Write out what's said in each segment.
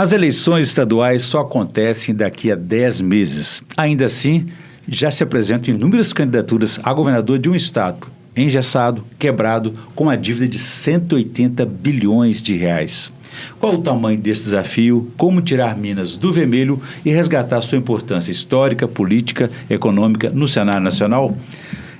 As eleições estaduais só acontecem daqui a 10 meses. Ainda assim, já se apresentam inúmeras candidaturas a governador de um estado, engessado, quebrado, com uma dívida de 180 bilhões de reais. Qual o tamanho desse desafio? Como tirar Minas do vermelho e resgatar sua importância histórica, política, econômica no cenário nacional?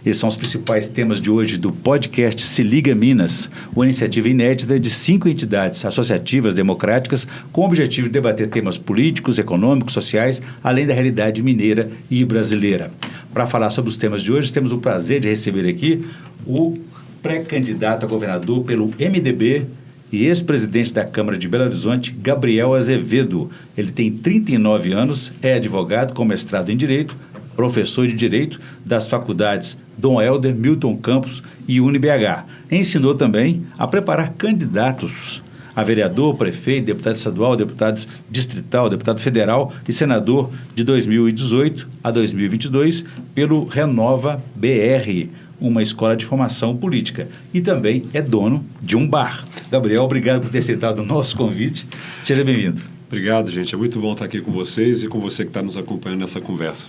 Esses são os principais temas de hoje do podcast Se Liga Minas, uma iniciativa inédita de 5 entidades associativas democráticas com o objetivo de debater temas políticos, econômicos, sociais, além da realidade mineira e brasileira. Para falar sobre os temas de hoje, temos o prazer de receber aqui o pré-candidato a governador pelo MDB e ex-presidente da Câmara de Belo Horizonte, Gabriel Azevedo. Ele tem 39 anos, é advogado com mestrado em Direito, professor de Direito das faculdades Dom Helder, Milton Campos e UniBH. Ensinou também a preparar candidatos a vereador, prefeito, deputado estadual, deputado distrital, deputado federal e senador de 2018 a 2022 pelo Renova BR, uma escola de formação política. E também é dono de um bar. Gabriel, obrigado por ter aceitado o nosso convite. Seja bem-vindo. Obrigado, gente. É muito bom estar aqui com vocês e com você que está nos acompanhando nessa conversa.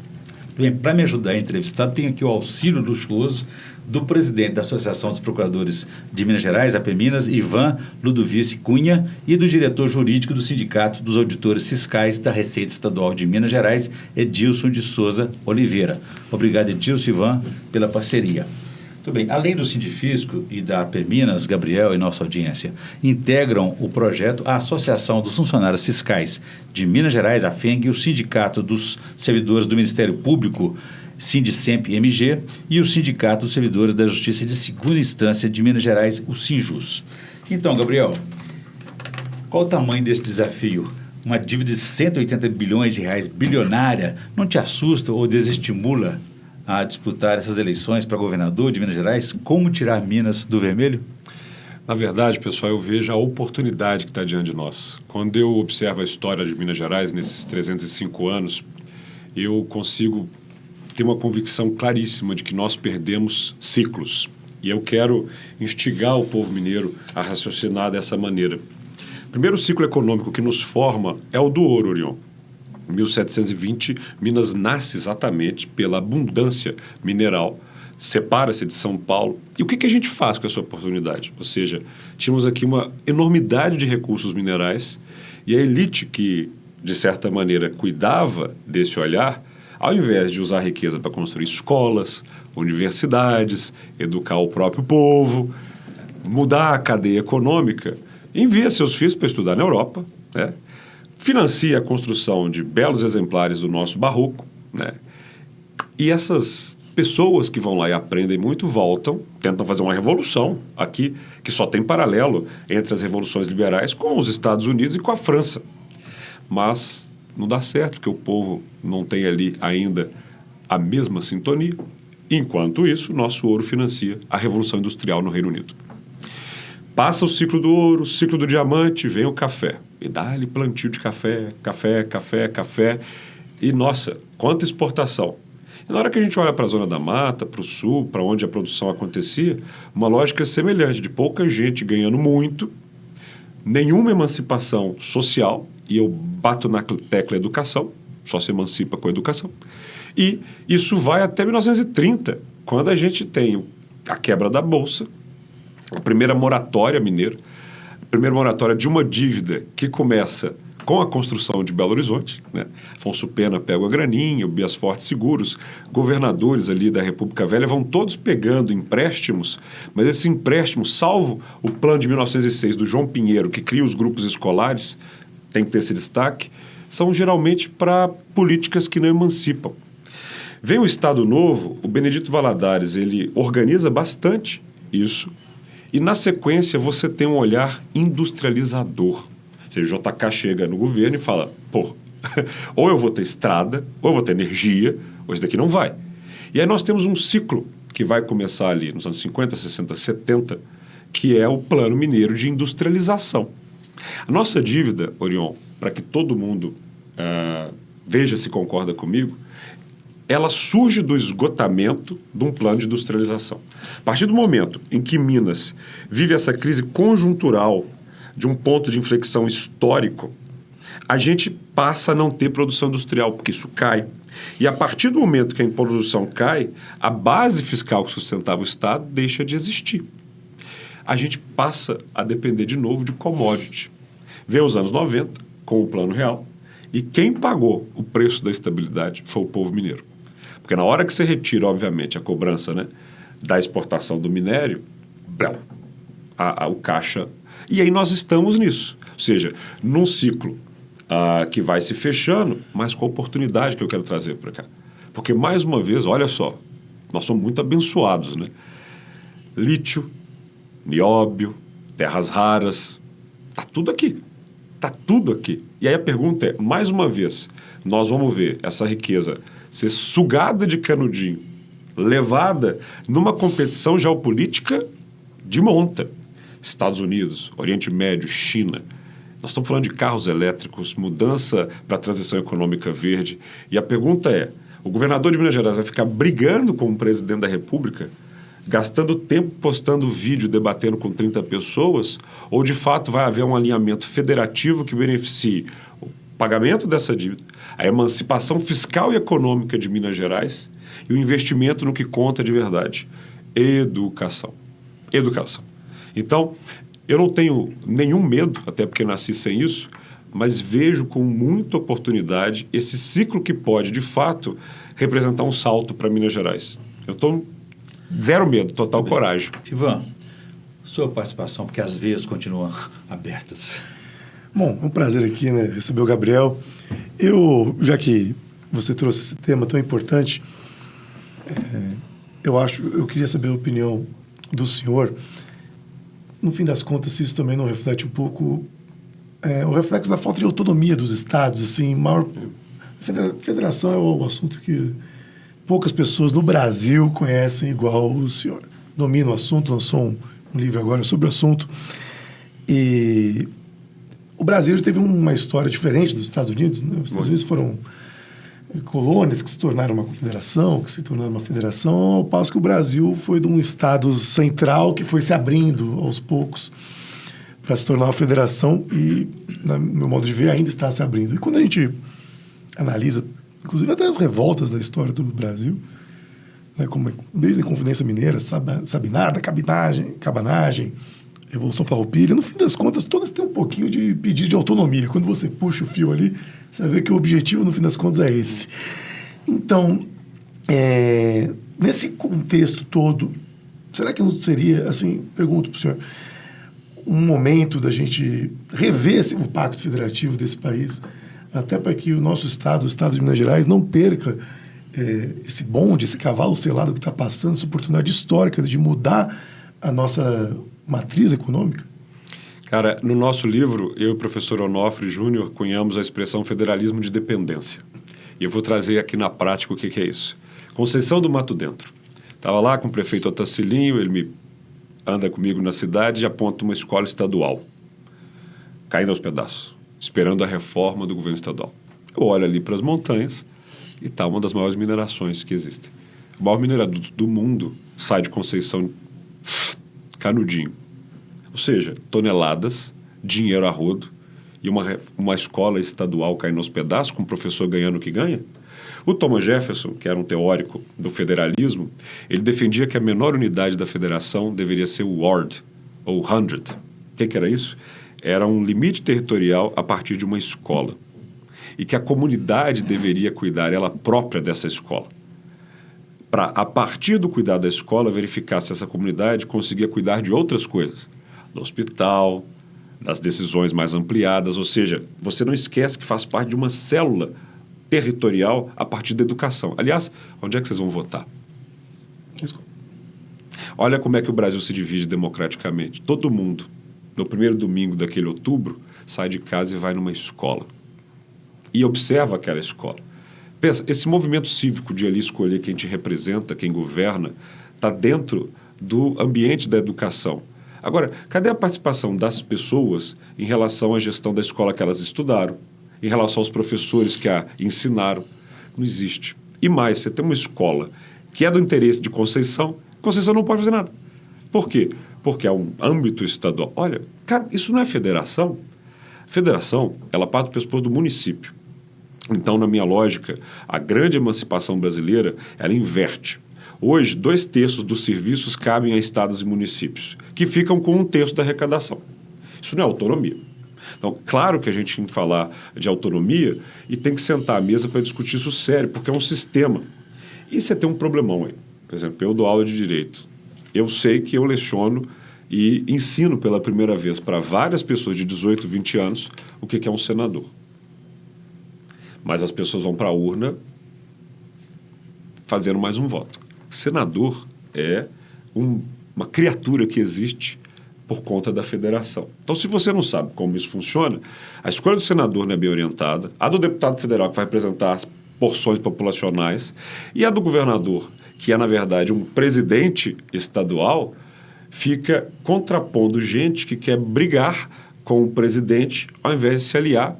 Bem, para me ajudar a entrevistar, tenho aqui o auxílio luxuoso do presidente da Associação dos Procuradores de Minas Gerais, APMinas, Ivan Ludovici Cunha, e do diretor jurídico do Sindicato dos Auditores Fiscais da Receita Estadual de Minas Gerais, Edilson de Souza Oliveira. Obrigado, Edilson e Ivan, pela parceria. Muito bem. Além do Sindifisco e da APMinas, Gabriel e nossa audiência integram o projeto a Associação dos Funcionários Fiscais de Minas Gerais, a FENG, o Sindicato dos Servidores do Ministério Público, Sindicemp-MG, e o Sindicato dos Servidores da Justiça de Segunda Instância de Minas Gerais, o Sinjus. Então, Gabriel, qual o tamanho desse desafio? Uma dívida de 180 bilhões de reais, bilionária, não te assusta ou desestimula a disputar essas eleições para governador de Minas Gerais? Como tirar Minas do vermelho? Na verdade, pessoal, eu vejo a oportunidade que está diante de nós. Quando eu observo a história de Minas Gerais nesses 305 anos, eu consigo ter uma convicção claríssima de que nós perdemos ciclos. E eu quero instigar o povo mineiro a raciocinar dessa maneira. O primeiro ciclo econômico que nos forma é o do ouro, Orion. Em 1720, Minas nasce exatamente pela abundância mineral, separa-se de São Paulo. E o que a gente faz com essa oportunidade? Ou seja, tínhamos aqui uma enormidade de recursos minerais e a elite que, de certa maneira, cuidava desse olhar, ao invés de usar a riqueza para construir escolas, universidades, educar o próprio povo, mudar a cadeia econômica, envia seus filhos para estudar na Europa, né? Financia a construção de belos exemplares do nosso barroco, né? E essas pessoas que vão lá e aprendem muito voltam, tentam fazer uma revolução aqui, que só tem paralelo entre as revoluções liberais com os Estados Unidos e com a França. Mas não dá certo, porque o povo não tem ali ainda a mesma sintonia. Enquanto isso, nosso ouro financia a Revolução Industrial no Reino Unido. Passa o ciclo do ouro, o ciclo do diamante, vem o café. E dá-lhe plantio de café, café, café, café. E, nossa, quanta exportação. E na hora que a gente olha para a Zona da Mata, para o Sul, para onde a produção acontecia, uma lógica semelhante, de pouca gente ganhando muito, nenhuma emancipação social, e eu bato na tecla educação, só se emancipa com a educação. E isso vai até 1930, quando a gente tem a quebra da Bolsa, a primeira moratória mineira, a primeira moratória de uma dívida que começa com a construção de Belo Horizonte, né? Afonso Pena pega a graninha, o Bias Forte Seguros, governadores ali da República Velha vão todos pegando empréstimos, mas esses empréstimos, salvo o plano de 1906 do João Pinheiro, que cria os grupos escolares, tem que ter esse destaque, são geralmente para políticas que não emancipam. Vem o Estado Novo, o Benedito Valadares, ele organiza bastante isso, e na sequência você tem um olhar industrializador. Ou seja, o JK chega no governo e fala, pô, ou eu vou ter estrada, ou eu vou ter energia, ou isso daqui não vai. E aí nós temos um ciclo que vai começar ali nos anos 50, 60, 70, que é o Plano Mineiro de Industrialização. A nossa dívida, Orion, para que todo mundo veja se concorda comigo, ela surge do esgotamento de um plano de industrialização. A partir do momento em que Minas vive essa crise conjuntural de um ponto de inflexão histórico, a gente passa a não ter produção industrial, porque isso cai. E a partir do momento que a produção cai, a base fiscal que sustentava o Estado deixa de existir. A gente passa a depender de novo de commodity. Vem os anos 90, com o Plano Real, e quem pagou o preço da estabilidade foi o povo mineiro. Porque na hora que você retira, obviamente, a cobrança, né, da exportação do minério, o caixa... E aí nós estamos nisso. Ou seja, num ciclo que vai se fechando, mas com a oportunidade que eu quero trazer para cá. Porque, mais uma vez, olha só, nós somos muito abençoados, né? Lítio, nióbio, terras raras, está tudo aqui. Está tudo aqui. E aí a pergunta é, mais uma vez, nós vamos ver essa riqueza ser sugada de canudinho, levada numa competição geopolítica de monta. Estados Unidos, Oriente Médio, China. Nós estamos falando de carros elétricos, mudança para a transição econômica verde. E a pergunta é, o governador de Minas Gerais vai ficar brigando com o presidente da República, gastando tempo postando vídeo, debatendo com 30 pessoas, ou de fato vai haver um alinhamento federativo que beneficie o pagamento dessa dívida, a emancipação fiscal e econômica de Minas Gerais e o investimento no que conta de verdade? Educação. Educação. Então, eu não tenho nenhum medo, até porque nasci sem isso, mas vejo com muita oportunidade esse ciclo que pode, de fato, representar um salto para Minas Gerais. Eu estou zero medo, total coragem. Ivan, sua participação, porque as veias continuam abertas. Bom, é um prazer aqui, né, receber o Gabriel. Já que você trouxe esse tema tão importante, eu queria saber a opinião do senhor. No fim das contas, se isso também não reflete um pouco o reflexo da falta de autonomia dos estados, assim, federação é o assunto que poucas pessoas no Brasil conhecem igual o senhor. Domina o assunto, lançou um livro agora sobre o assunto. E o Brasil teve uma história diferente dos Estados Unidos, né? Os Estados Unidos foram colônias que se tornaram uma confederação, que se tornaram uma federação, ao passo que o Brasil foi de um estado central que foi se abrindo aos poucos para se tornar uma federação e, no meu modo de ver, ainda está se abrindo. E quando a gente analisa, inclusive até as revoltas da história do Brasil, né, como desde a Inconfidência Mineira, Sabinada, Cabanagem, Revolução Farroupilha, no fim das contas, todas têm um pouquinho de pedido de autonomia. Quando você puxa o fio ali, você vai ver que o objetivo, no fim das contas, é esse. Então, nesse contexto todo, será que não seria, assim, pergunto para o senhor, um momento da gente rever o pacto federativo desse país, até para que o nosso estado, o estado de Minas Gerais, não perca esse bonde, esse cavalo selado que está passando, essa oportunidade histórica de mudar a nossa matriz econômica? Cara, no nosso livro, eu e o professor Onofre Júnior cunhamos a expressão federalismo de dependência. E eu vou trazer aqui na prática o que é isso. Conceição do Mato Dentro. Estava lá com o prefeito Otacilinho, ele anda comigo na cidade e aponta uma escola estadual, caindo aos pedaços, esperando a reforma do governo estadual. Eu olho ali para as montanhas e está uma das maiores minerações que existem. O maior minerador do mundo sai de Conceição, canudinho. Ou seja, toneladas, dinheiro a rodo e uma escola estadual caindo aos pedaços, com o professor ganhando o que ganha. O Thomas Jefferson, que era um teórico do federalismo, ele defendia que a menor unidade da federação deveria ser o ward, ou hundred. O que era isso? Era um limite territorial a partir de uma escola. E que a comunidade deveria cuidar ela própria dessa escola. Para, a partir do cuidado da escola, verificar se essa comunidade conseguia cuidar de outras coisas. Do hospital, das decisões mais ampliadas. Ou seja, você não esquece que faz parte de uma célula territorial a partir da educação. Aliás, onde é que vocês vão votar? Olha como é que o Brasil se divide democraticamente. Todo mundo, no primeiro domingo daquele outubro, sai de casa e vai numa escola. E observa aquela escola. Pensa, esse movimento cívico de ali escolher quem te representa, quem governa, está dentro do ambiente da educação. Agora, cadê a participação das pessoas em relação à gestão da escola que elas estudaram? Em relação aos professores que a ensinaram? Não existe. E mais, você tem uma escola que é do interesse de Conceição, Conceição não pode fazer nada. Por quê? Porque é um âmbito estadual. Olha, cara, isso não é federação. Federação, ela parte do pressuposto do município. Então, na minha lógica, a grande emancipação brasileira, ela inverte. Hoje, 2/3 dos serviços cabem a estados e municípios, que ficam com 1/3 da arrecadação. Isso não é autonomia. Então, claro que a gente tem que falar de autonomia e tem que sentar à mesa para discutir isso sério, porque é um sistema. E você tem um problemão aí. Por exemplo, eu dou aula de direito. Eu sei que eu leciono e ensino pela primeira vez para várias pessoas de 18, 20 anos o que é um senador. Mas as pessoas vão para a urna fazendo mais um voto. Senador é uma criatura que existe por conta da federação. Então, se você não sabe como isso funciona, a escolha do senador não é bem orientada, a do deputado federal, que vai representar as porções populacionais, e a do governador, que é, na verdade, um presidente estadual, fica contrapondo gente que quer brigar com o presidente ao invés de se aliar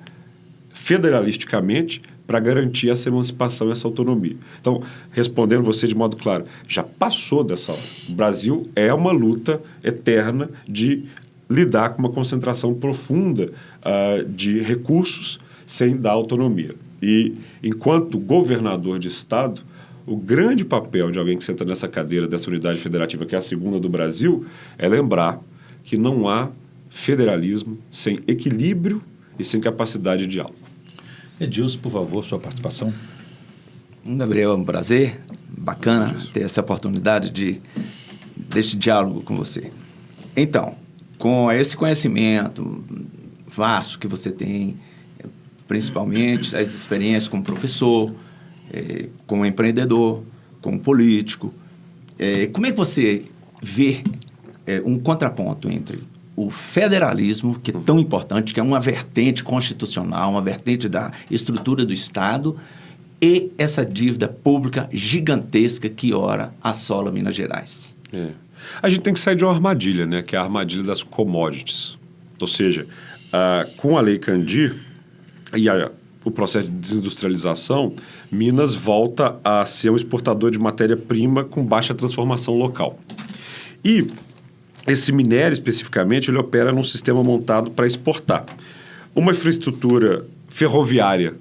federalisticamente para garantir essa emancipação e essa autonomia. Então, respondendo você de modo claro, já passou dessa hora. O Brasil é uma luta eterna de lidar com uma concentração profunda de recursos sem dar autonomia. E, enquanto governador de Estado, o grande papel de alguém que senta nessa cadeira dessa unidade federativa, que é a segunda do Brasil, é lembrar que não há federalismo sem equilíbrio e sem capacidade de diálogo. Edilson, por favor, sua participação. Gabriel, é um prazer, bacana ter essa oportunidade deste diálogo com você. Então, com esse conhecimento vasto que você tem, principalmente as experiências como professor, como empreendedor, como político, como é que você vê um contraponto entre o federalismo, que é tão importante, que é uma vertente constitucional, uma vertente da estrutura do Estado, e essa dívida pública gigantesca que ora assola Minas Gerais? A gente tem que sair de uma armadilha, né, que é a armadilha das commodities. Ou seja, com a Lei Candir e o processo de desindustrialização, Minas volta a ser um exportador de matéria-prima com baixa transformação local. E esse minério, especificamente, ele opera num sistema montado para exportar. Uma infraestrutura ferroviária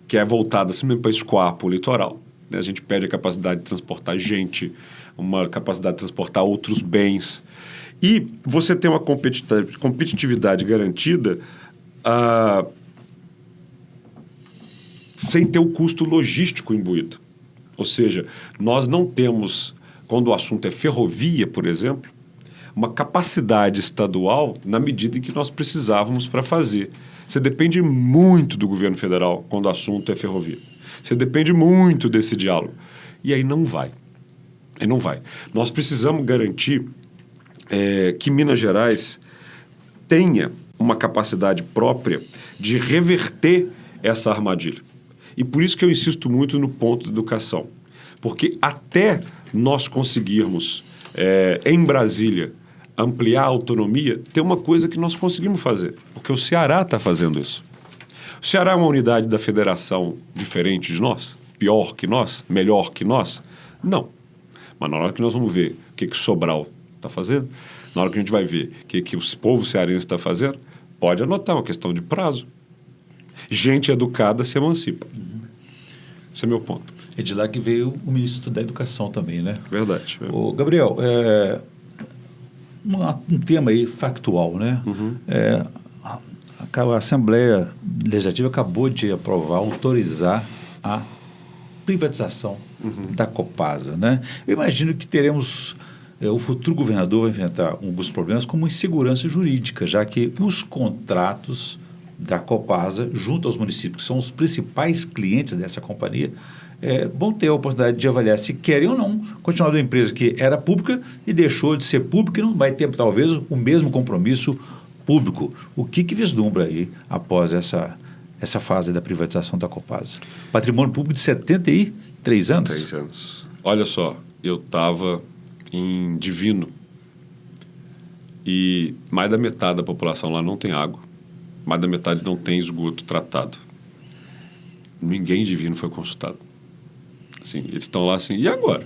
que é voltada simplesmente para escoar para o litoral. Né? A gente perde a capacidade de transportar gente, uma capacidade de transportar outros bens. E você tem uma competitividade garantida sem ter o custo logístico imbuído. Ou seja, nós não temos, quando o assunto é ferrovia, por exemplo, uma capacidade estadual na medida em que nós precisávamos para fazer. Você depende muito do governo federal quando o assunto é ferrovia. Você depende muito desse diálogo. E aí não vai. Nós precisamos garantir que Minas Gerais tenha uma capacidade própria de reverter essa armadilha. E por isso que eu insisto muito no ponto da educação. Porque até nós conseguirmos, em Brasília, ampliar a autonomia, tem uma coisa que nós conseguimos fazer, porque o Ceará está fazendo isso. O Ceará é uma unidade da federação diferente de nós? Pior que nós? Melhor que nós? Não. Mas na hora que nós vamos ver o que Sobral está fazendo, na hora que a gente vai ver o que o povo cearense está fazendo, pode anotar, uma questão de prazo. Gente educada se emancipa. Esse é meu ponto. É de lá que veio o ministro da Educação também, né? Verdade. Ô, Gabriel, um tema aí factual, né? A Assembleia Legislativa acabou de autorizar a privatização da Copasa, né? Eu imagino que teremos, o futuro governador vai enfrentar alguns problemas como insegurança jurídica, já que os contratos da Copasa, junto aos municípios, que são os principais clientes dessa companhia, vão ter a oportunidade de avaliar se querem ou não continuar uma empresa que era pública e deixou de ser pública e não vai ter, talvez, o mesmo compromisso público. O que vislumbra aí após essa fase da privatização da Copasa? Patrimônio público de 73 anos? 3 anos. Olha só, eu estava em Divino e mais da metade da população lá não tem água, mais da metade não tem esgoto tratado. Ninguém em Divino foi consultado. Assim, eles estão lá assim, e agora?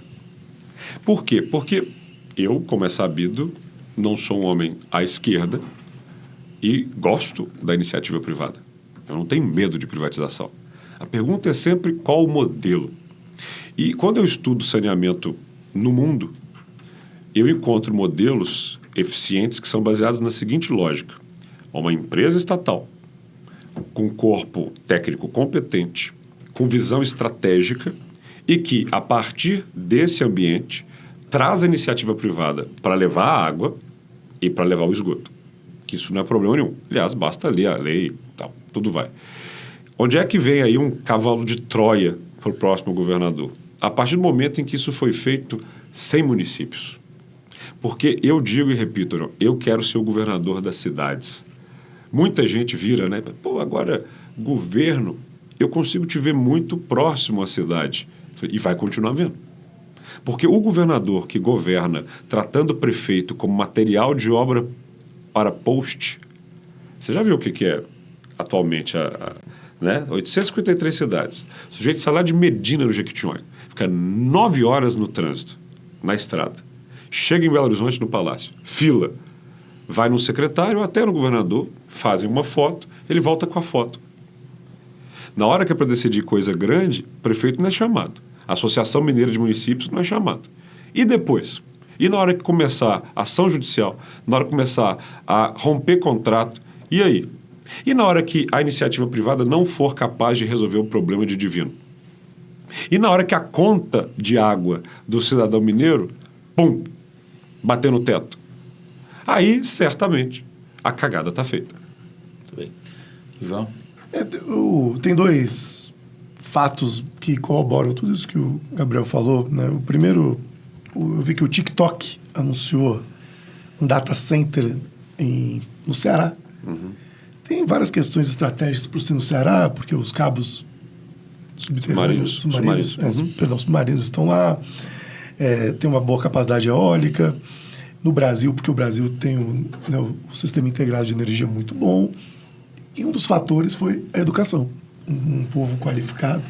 Por quê? Porque eu, como é sabido, não sou um homem à esquerda e gosto da iniciativa privada. Eu não tenho medo de privatização. A pergunta é sempre qual o modelo. E quando eu estudo saneamento no mundo, eu encontro modelos eficientes que são baseados na seguinte lógica. Uma empresa estatal com corpo técnico competente, com visão estratégica e que, a partir desse ambiente, traz a iniciativa privada para levar a água e para levar o esgoto. Que isso não é problema nenhum. Aliás, basta ler a lei e tal, tudo vai. Onde é que vem aí um cavalo de Troia para o próximo governador? A partir do momento em que isso foi feito sem municípios. Porque eu digo e repito, eu quero ser o governador das cidades. Muita gente vira, né? Pô, agora, governo, eu consigo te ver muito próximo à cidade. E vai continuar vendo. Porque o governador que governa tratando o prefeito como material de obra para post, você já viu o que é atualmente, né? 853 cidades. O sujeito sai lá de Medina, no Jequitinhonha, fica 9 horas no trânsito, na estrada. Chega em Belo Horizonte, no Palácio, fila. Vai no secretário ou até no governador, fazem uma foto, ele volta com a foto. Na hora que é para decidir coisa grande, o prefeito não é chamado. A Associação Mineira de Municípios não é chamado. E depois? E na hora que começar a ação judicial, na hora que começar a romper contrato, e aí? E na hora que a iniciativa privada não for capaz de resolver o problema de divino? E na hora que a conta de água do cidadão mineiro, pum, bater no teto? Aí, certamente, a cagada está feita. Muito bem. Ivan? Tem dois fatos que corroboram tudo isso que o Gabriel falou, né? O primeiro, eu vi que o TikTok anunciou um data center no Ceará. Uhum. Tem várias questões estratégicas para ser no Ceará, porque os cabos subterrâneos, submarinos estão lá, tem uma boa capacidade eólica. No Brasil, porque o Brasil tem um sistema integrado de energia muito bom. E um dos fatores foi a educação. Um povo qualificado.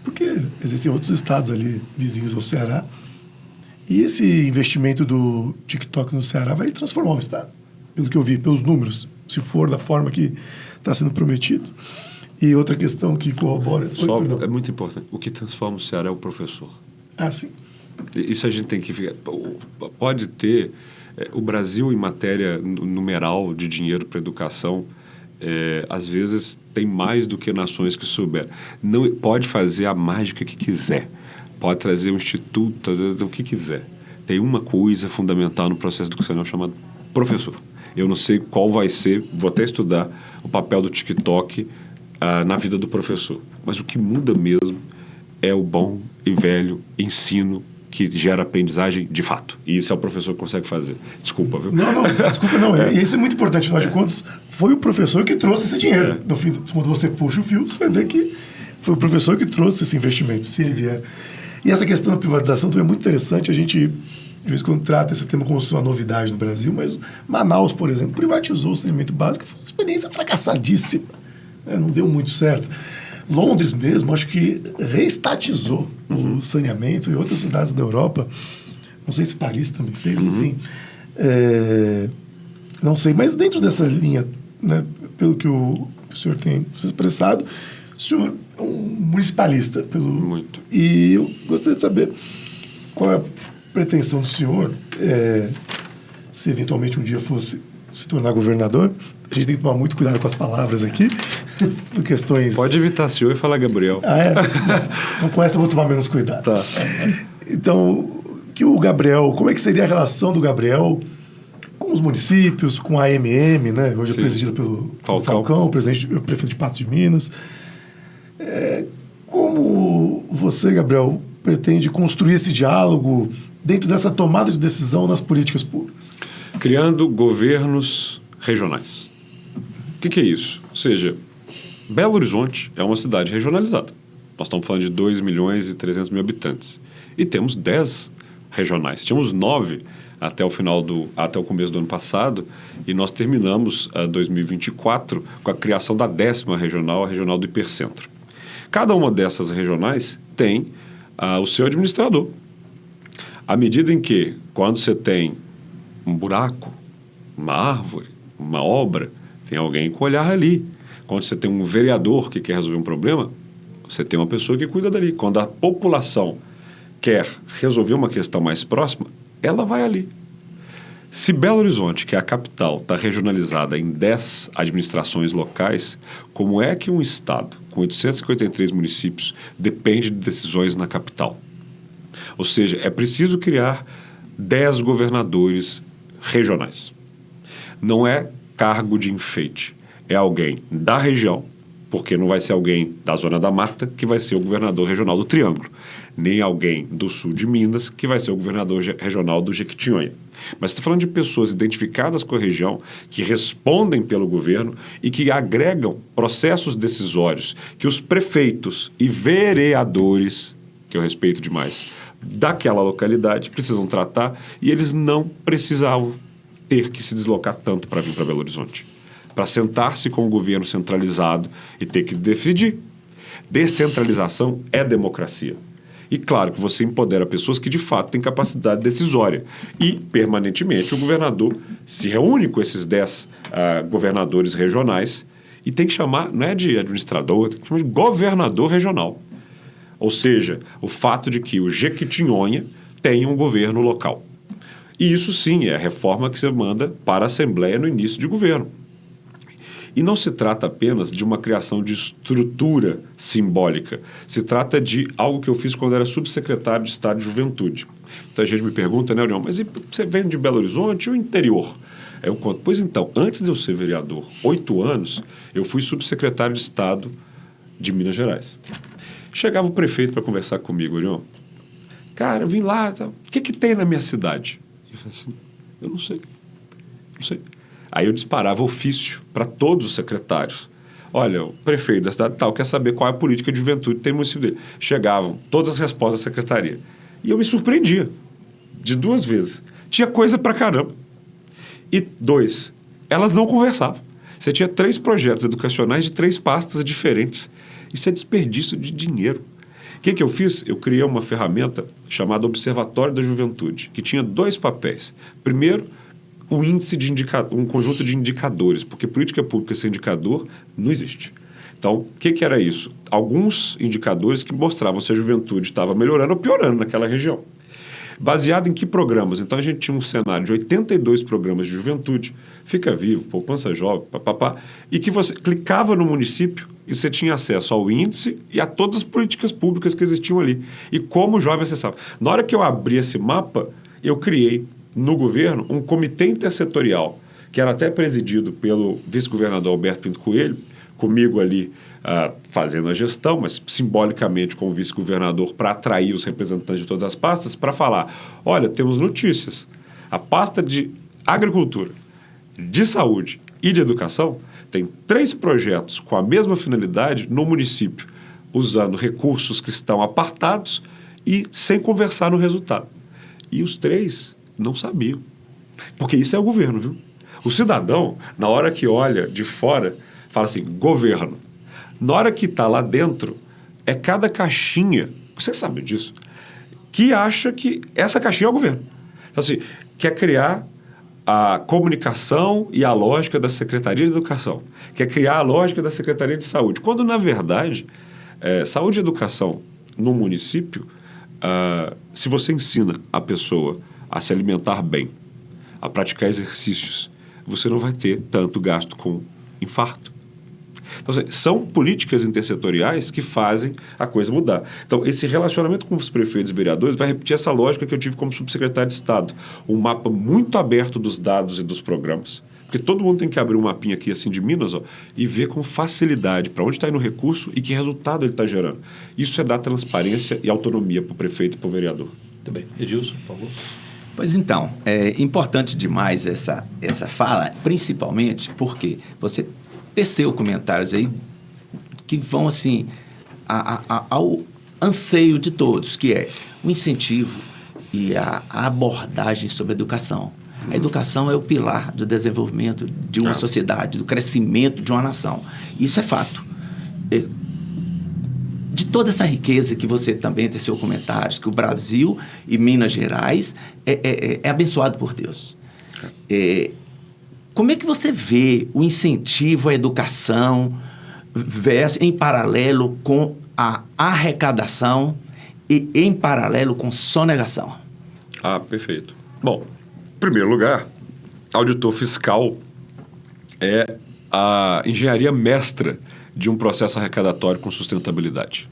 Porque existem outros estados ali, vizinhos ao Ceará. E esse investimento do TikTok no Ceará vai transformar o estado. Pelo que eu vi, pelos números. Se for da forma que está sendo prometido. E outra questão que corrobora... É muito importante. O que transforma o Ceará é o professor. Ah, sim. Isso a gente tem que ficar... Pode ter... o Brasil, em matéria numeral de dinheiro para educação, às vezes tem mais do que nações que souberam. Não, pode fazer a mágica que quiser. Pode trazer um instituto, o que quiser. Tem uma coisa fundamental no processo educacional chamado professor. Eu não sei qual vai ser, vou até estudar o papel do TikTok na vida do professor. Mas o que muda mesmo é o bom e velho ensino que gera aprendizagem de fato. E isso é o professor que consegue fazer. Desculpa, viu? Não, desculpa, não. E isso é muito importante, afinal de contas, foi o professor que trouxe esse dinheiro. No fim, quando você puxa o fio, você vai ver que foi o professor que trouxe esse investimento, se ele vier. E essa questão da privatização também é muito interessante. A gente, de vez em quando, trata esse tema como se fosse uma novidade no Brasil, mas Manaus, por exemplo, privatizou o saneamento básico, foi uma experiência fracassadíssima. Não deu muito certo. Londres mesmo, acho que reestatizou o saneamento, e outras cidades da Europa. Não sei se Paris também fez, enfim. Não sei, mas dentro dessa linha, né, pelo que o senhor tem se expressado, o senhor é um municipalista. Muito. E eu gostaria de saber qual é a pretensão do senhor, se eventualmente um dia fosse se tornar governador. A gente tem que tomar muito cuidado com as palavras aqui, por questões... Pode evitar senhor e falar Gabriel. Ah, é? Então com essa eu vou tomar menos cuidado. Tá. Então, que o Gabriel, como é que seria a relação do Gabriel com os municípios, com a AMM, né? Hoje é presidida pelo Falcão, prefeito de Patos de Minas. Como você, Gabriel, pretende construir esse diálogo dentro dessa tomada de decisão nas políticas públicas? Criando governos regionais. O que é isso? Ou seja, Belo Horizonte é uma cidade regionalizada. Nós estamos falando de 2.300.000 habitantes. E temos 10 regionais. Tínhamos 9 até o começo do ano passado, e nós terminamos 2024 com a criação da 10ª regional, a regional do Hipercentro. Cada uma dessas regionais tem o seu administrador. À medida em que, quando você tem um buraco, uma árvore, uma obra, tem alguém com olhar ali. Quando você tem um vereador que quer resolver um problema, você tem uma pessoa que cuida dali. Quando a população quer resolver uma questão mais próxima, ela vai ali. Se Belo Horizonte, que é a capital, está regionalizada em 10 administrações locais, como é que um estado com 853 municípios depende de decisões na capital? Ou seja, é preciso criar 10 governadores regionais. Não é cargo de enfeite. É alguém da região, porque não vai ser alguém da Zona da Mata que vai ser o governador regional do Triângulo, nem alguém do sul de Minas que vai ser o governador regional do Jequitinhonha. Mas você está falando de pessoas identificadas com a região, que respondem pelo governo e que agregam processos decisórios que os prefeitos e vereadores, que eu respeito demais, daquela localidade precisam tratar, e eles não precisavam ter que se deslocar tanto para vir para Belo Horizonte, para sentar-se com o governo centralizado e ter que decidir. Descentralização é democracia. E claro que você empodera pessoas que de fato têm capacidade decisória. E, permanentemente, o governador se reúne com esses 10 governadores regionais e tem que chamar, não é de administrador, tem que chamar de governador regional. Ou seja, o fato de que o Jequitinhonha tem um governo local. E isso sim é a reforma que você manda para a Assembleia no início de governo. E não se trata apenas de uma criação de estrutura simbólica. Se trata de algo que eu fiz quando era subsecretário de Estado de Juventude. Então a gente me pergunta, né, Orion, mas você vem de Belo Horizonte ou interior? Aí eu conto, pois então, antes de eu ser vereador, 8 anos, eu fui subsecretário de Estado de Minas Gerais. Chegava o prefeito para conversar comigo, Orion. Cara, eu vim lá, tá, o que tem na minha cidade? Eu falei assim, eu não sei. Aí eu disparava ofício para todos os secretários. Olha, o prefeito da cidade tal quer saber qual é a política de juventude que tem no município dele. Chegavam todas as respostas da secretaria. E eu me surpreendia, de 2 vezes. Tinha coisa pra caramba. E 2, elas não conversavam. Você tinha 3 projetos educacionais de 3 pastas diferentes. Isso é desperdício de dinheiro. O que eu fiz? Eu criei uma ferramenta chamada Observatório da Juventude, que tinha 2 papéis. Primeiro, um índice de um conjunto de indicadores, porque política pública sem indicador não existe. Então, o que era isso? Alguns indicadores que mostravam se a juventude estava melhorando ou piorando naquela região. Baseado em que programas? Então, a gente tinha um cenário de 82 programas de juventude, Fica Vivo, Poupança Jovem, papapá, e que você clicava no município e você tinha acesso ao índice e a todas as políticas públicas que existiam ali. E como o jovem acessava. Na hora que eu abri esse mapa, eu criei no governo um comitê intersetorial, que era até presidido pelo vice-governador Alberto Pinto Coelho, comigo ali fazendo a gestão, mas simbolicamente com o vice-governador para atrair os representantes de todas as pastas, para falar, olha, temos notícias. A pasta de agricultura, de saúde e de educação tem 3 projetos com a mesma finalidade no município, usando recursos que estão apartados e sem conversar no resultado. E os 3 não sabiam. Porque isso é o governo, viu? O cidadão, na hora que olha de fora, fala assim, governo. Na hora que está lá dentro, é cada caixinha, você sabe disso, que acha que essa caixinha é o governo. Então, assim, quer criar a comunicação e a lógica da Secretaria de Educação, quer criar a lógica da Secretaria de Saúde, quando, na verdade, saúde e educação no município, se você ensina a pessoa a se alimentar bem, a praticar exercícios, você não vai ter tanto gasto com infarto. Então, assim, são políticas intersetoriais que fazem a coisa mudar. Então, esse relacionamento com os prefeitos e vereadores vai repetir essa lógica que eu tive como subsecretário de Estado. Um mapa muito aberto dos dados e dos programas. Porque todo mundo tem que abrir um mapinha aqui assim de Minas e ver com facilidade para onde está indo o recurso e que resultado ele está gerando. Isso é dar transparência e autonomia para o prefeito e para o vereador. Muito bem. Edilson, por favor. Pois então, é importante demais essa fala, principalmente porque você teceu comentários aí que vão assim ao anseio de todos, que é o incentivo e a abordagem sobre a educação. A educação é o pilar do desenvolvimento de uma sociedade, do crescimento de uma nação. Isso é fato. De toda essa riqueza que você também teceu comentários, que o Brasil e Minas Gerais é abençoado por Deus. Como é que você vê o incentivo à educação em paralelo com a arrecadação e em paralelo com sonegação? Ah, perfeito. Bom, em primeiro lugar, auditor fiscal é a engenharia mestra de um processo arrecadatório com sustentabilidade.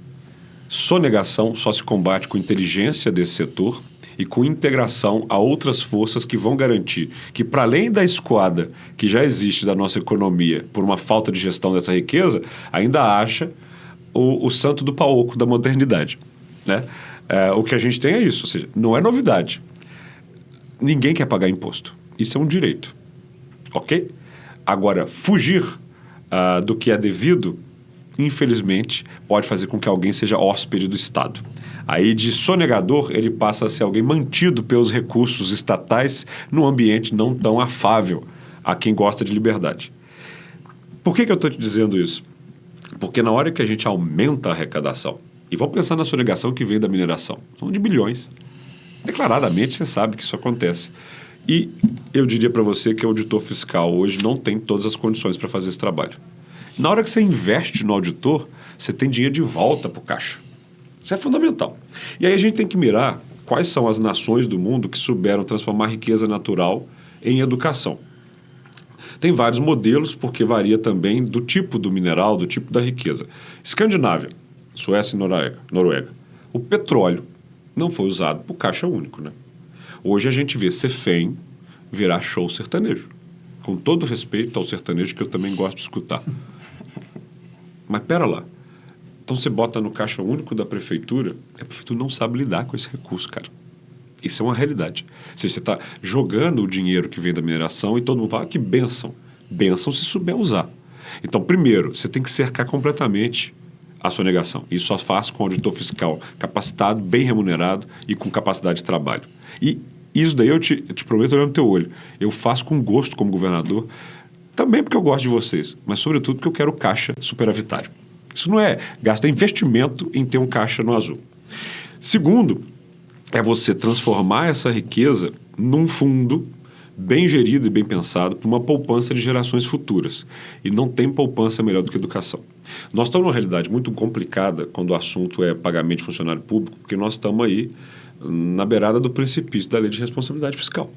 Sonegação só se combate com inteligência desse setor e com integração a outras forças que vão garantir que, para além da escoada que já existe da nossa economia por uma falta de gestão dessa riqueza, ainda acha o santo do paoco da modernidade, né? O que a gente tem é isso, ou seja, não é novidade. Ninguém quer pagar imposto. Isso é um direito, ok? Agora, fugir do que é devido, infelizmente, pode fazer com que alguém seja hóspede do Estado. Aí, de sonegador, ele passa a ser alguém mantido pelos recursos estatais num ambiente não tão afável a quem gosta de liberdade. Por que eu estou te dizendo isso? Porque na hora que a gente aumenta a arrecadação, e vamos pensar na sonegação que vem da mineração, são de bilhões. Declaradamente, você sabe que isso acontece. E eu diria para você que o auditor fiscal hoje não tem todas as condições para fazer esse trabalho. Na hora que você investe no auditor, você tem dinheiro de volta para o caixa. Isso é fundamental. E aí a gente tem que mirar quais são as nações do mundo que souberam transformar a riqueza natural em educação. Tem vários modelos, porque varia também do tipo do mineral, do tipo da riqueza. Escandinávia, Suécia e Noruega. O petróleo não foi usado por caixa único, né? Hoje a gente vê Cefém virar show sertanejo. Com todo respeito ao sertanejo, que eu também gosto de escutar. Mas pera lá. Então você bota no caixa único da prefeitura, a prefeitura não sabe lidar com esse recurso, cara. Isso é uma realidade. Você está jogando o dinheiro que vem da mineração e todo mundo fala, que bênção. Bênção se souber usar. Então, primeiro, você tem que cercar completamente a sonegação. Isso só faz com o auditor fiscal capacitado, bem remunerado e com capacidade de trabalho. E isso daí eu te prometo olhando no teu olho. Eu faço com gosto como governador, também porque eu gosto de vocês, mas sobretudo porque eu quero caixa superavitário. Isso não é gasto, é investimento em ter um caixa no azul. Segundo, é você transformar essa riqueza num fundo bem gerido e bem pensado para uma poupança de gerações futuras. E não tem poupança melhor do que educação. Nós estamos numa realidade muito complicada quando o assunto é pagamento de funcionário público, porque nós estamos aí na beirada do precipício da lei de responsabilidade fiscal.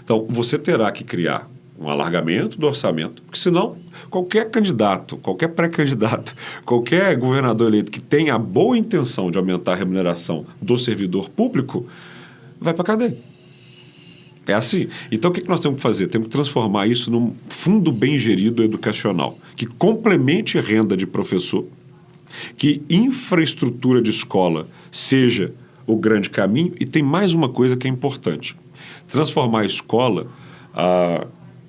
Então, você terá que criar um alargamento do orçamento, porque senão qualquer candidato, qualquer pré-candidato, qualquer governador eleito que tenha a boa intenção de aumentar a remuneração do servidor público, vai para a cadeia. É assim. Então, o que nós temos que fazer? Temos que transformar isso num fundo bem gerido educacional, que complemente renda de professor, que infraestrutura de escola seja o grande caminho, e tem mais uma coisa que é importante. Transformar a escola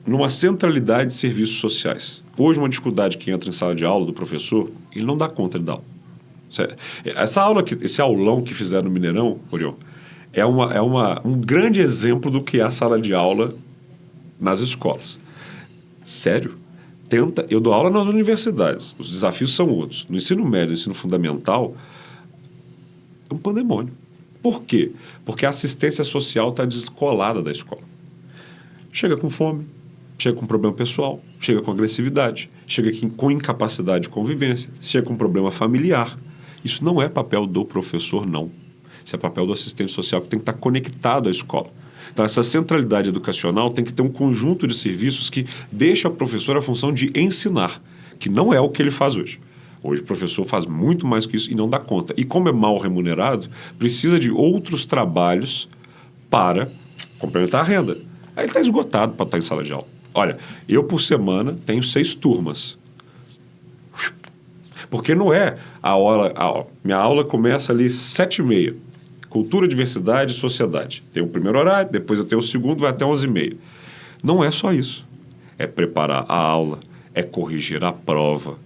numa centralidade de serviços sociais. Hoje, uma dificuldade que entra em sala de aula do professor, ele não dá conta de dar aula. Esse aulão que fizeram no Mineirão, Orion, é um grande exemplo do que é a sala de aula nas escolas. Sério? Eu dou aula nas universidades, os desafios são outros. No ensino médio, no ensino fundamental, é um pandemônio. Por quê? Porque a assistência social está descolada da escola. Chega com fome, chega com problema pessoal, chega com agressividade, chega com incapacidade de convivência, chega com problema familiar. Isso não é papel do professor, não. Isso é papel do assistente social, que tem que estar conectado à escola. Então, essa centralidade educacional tem que ter um conjunto de serviços que deixa o professor a função de ensinar, que não é o que ele faz hoje. Hoje o professor faz muito mais que isso e não dá conta. E como é mal remunerado, precisa de outros trabalhos para complementar a renda. Aí ele está esgotado para estar em sala de aula. Olha, eu por semana tenho 6 turmas. Porque não é minha aula começa ali 7h30. Cultura, diversidade e sociedade. Tem o primeiro horário, depois eu tenho o segundo, vai até 11h30. Não é só isso. É preparar a aula, é corrigir a prova,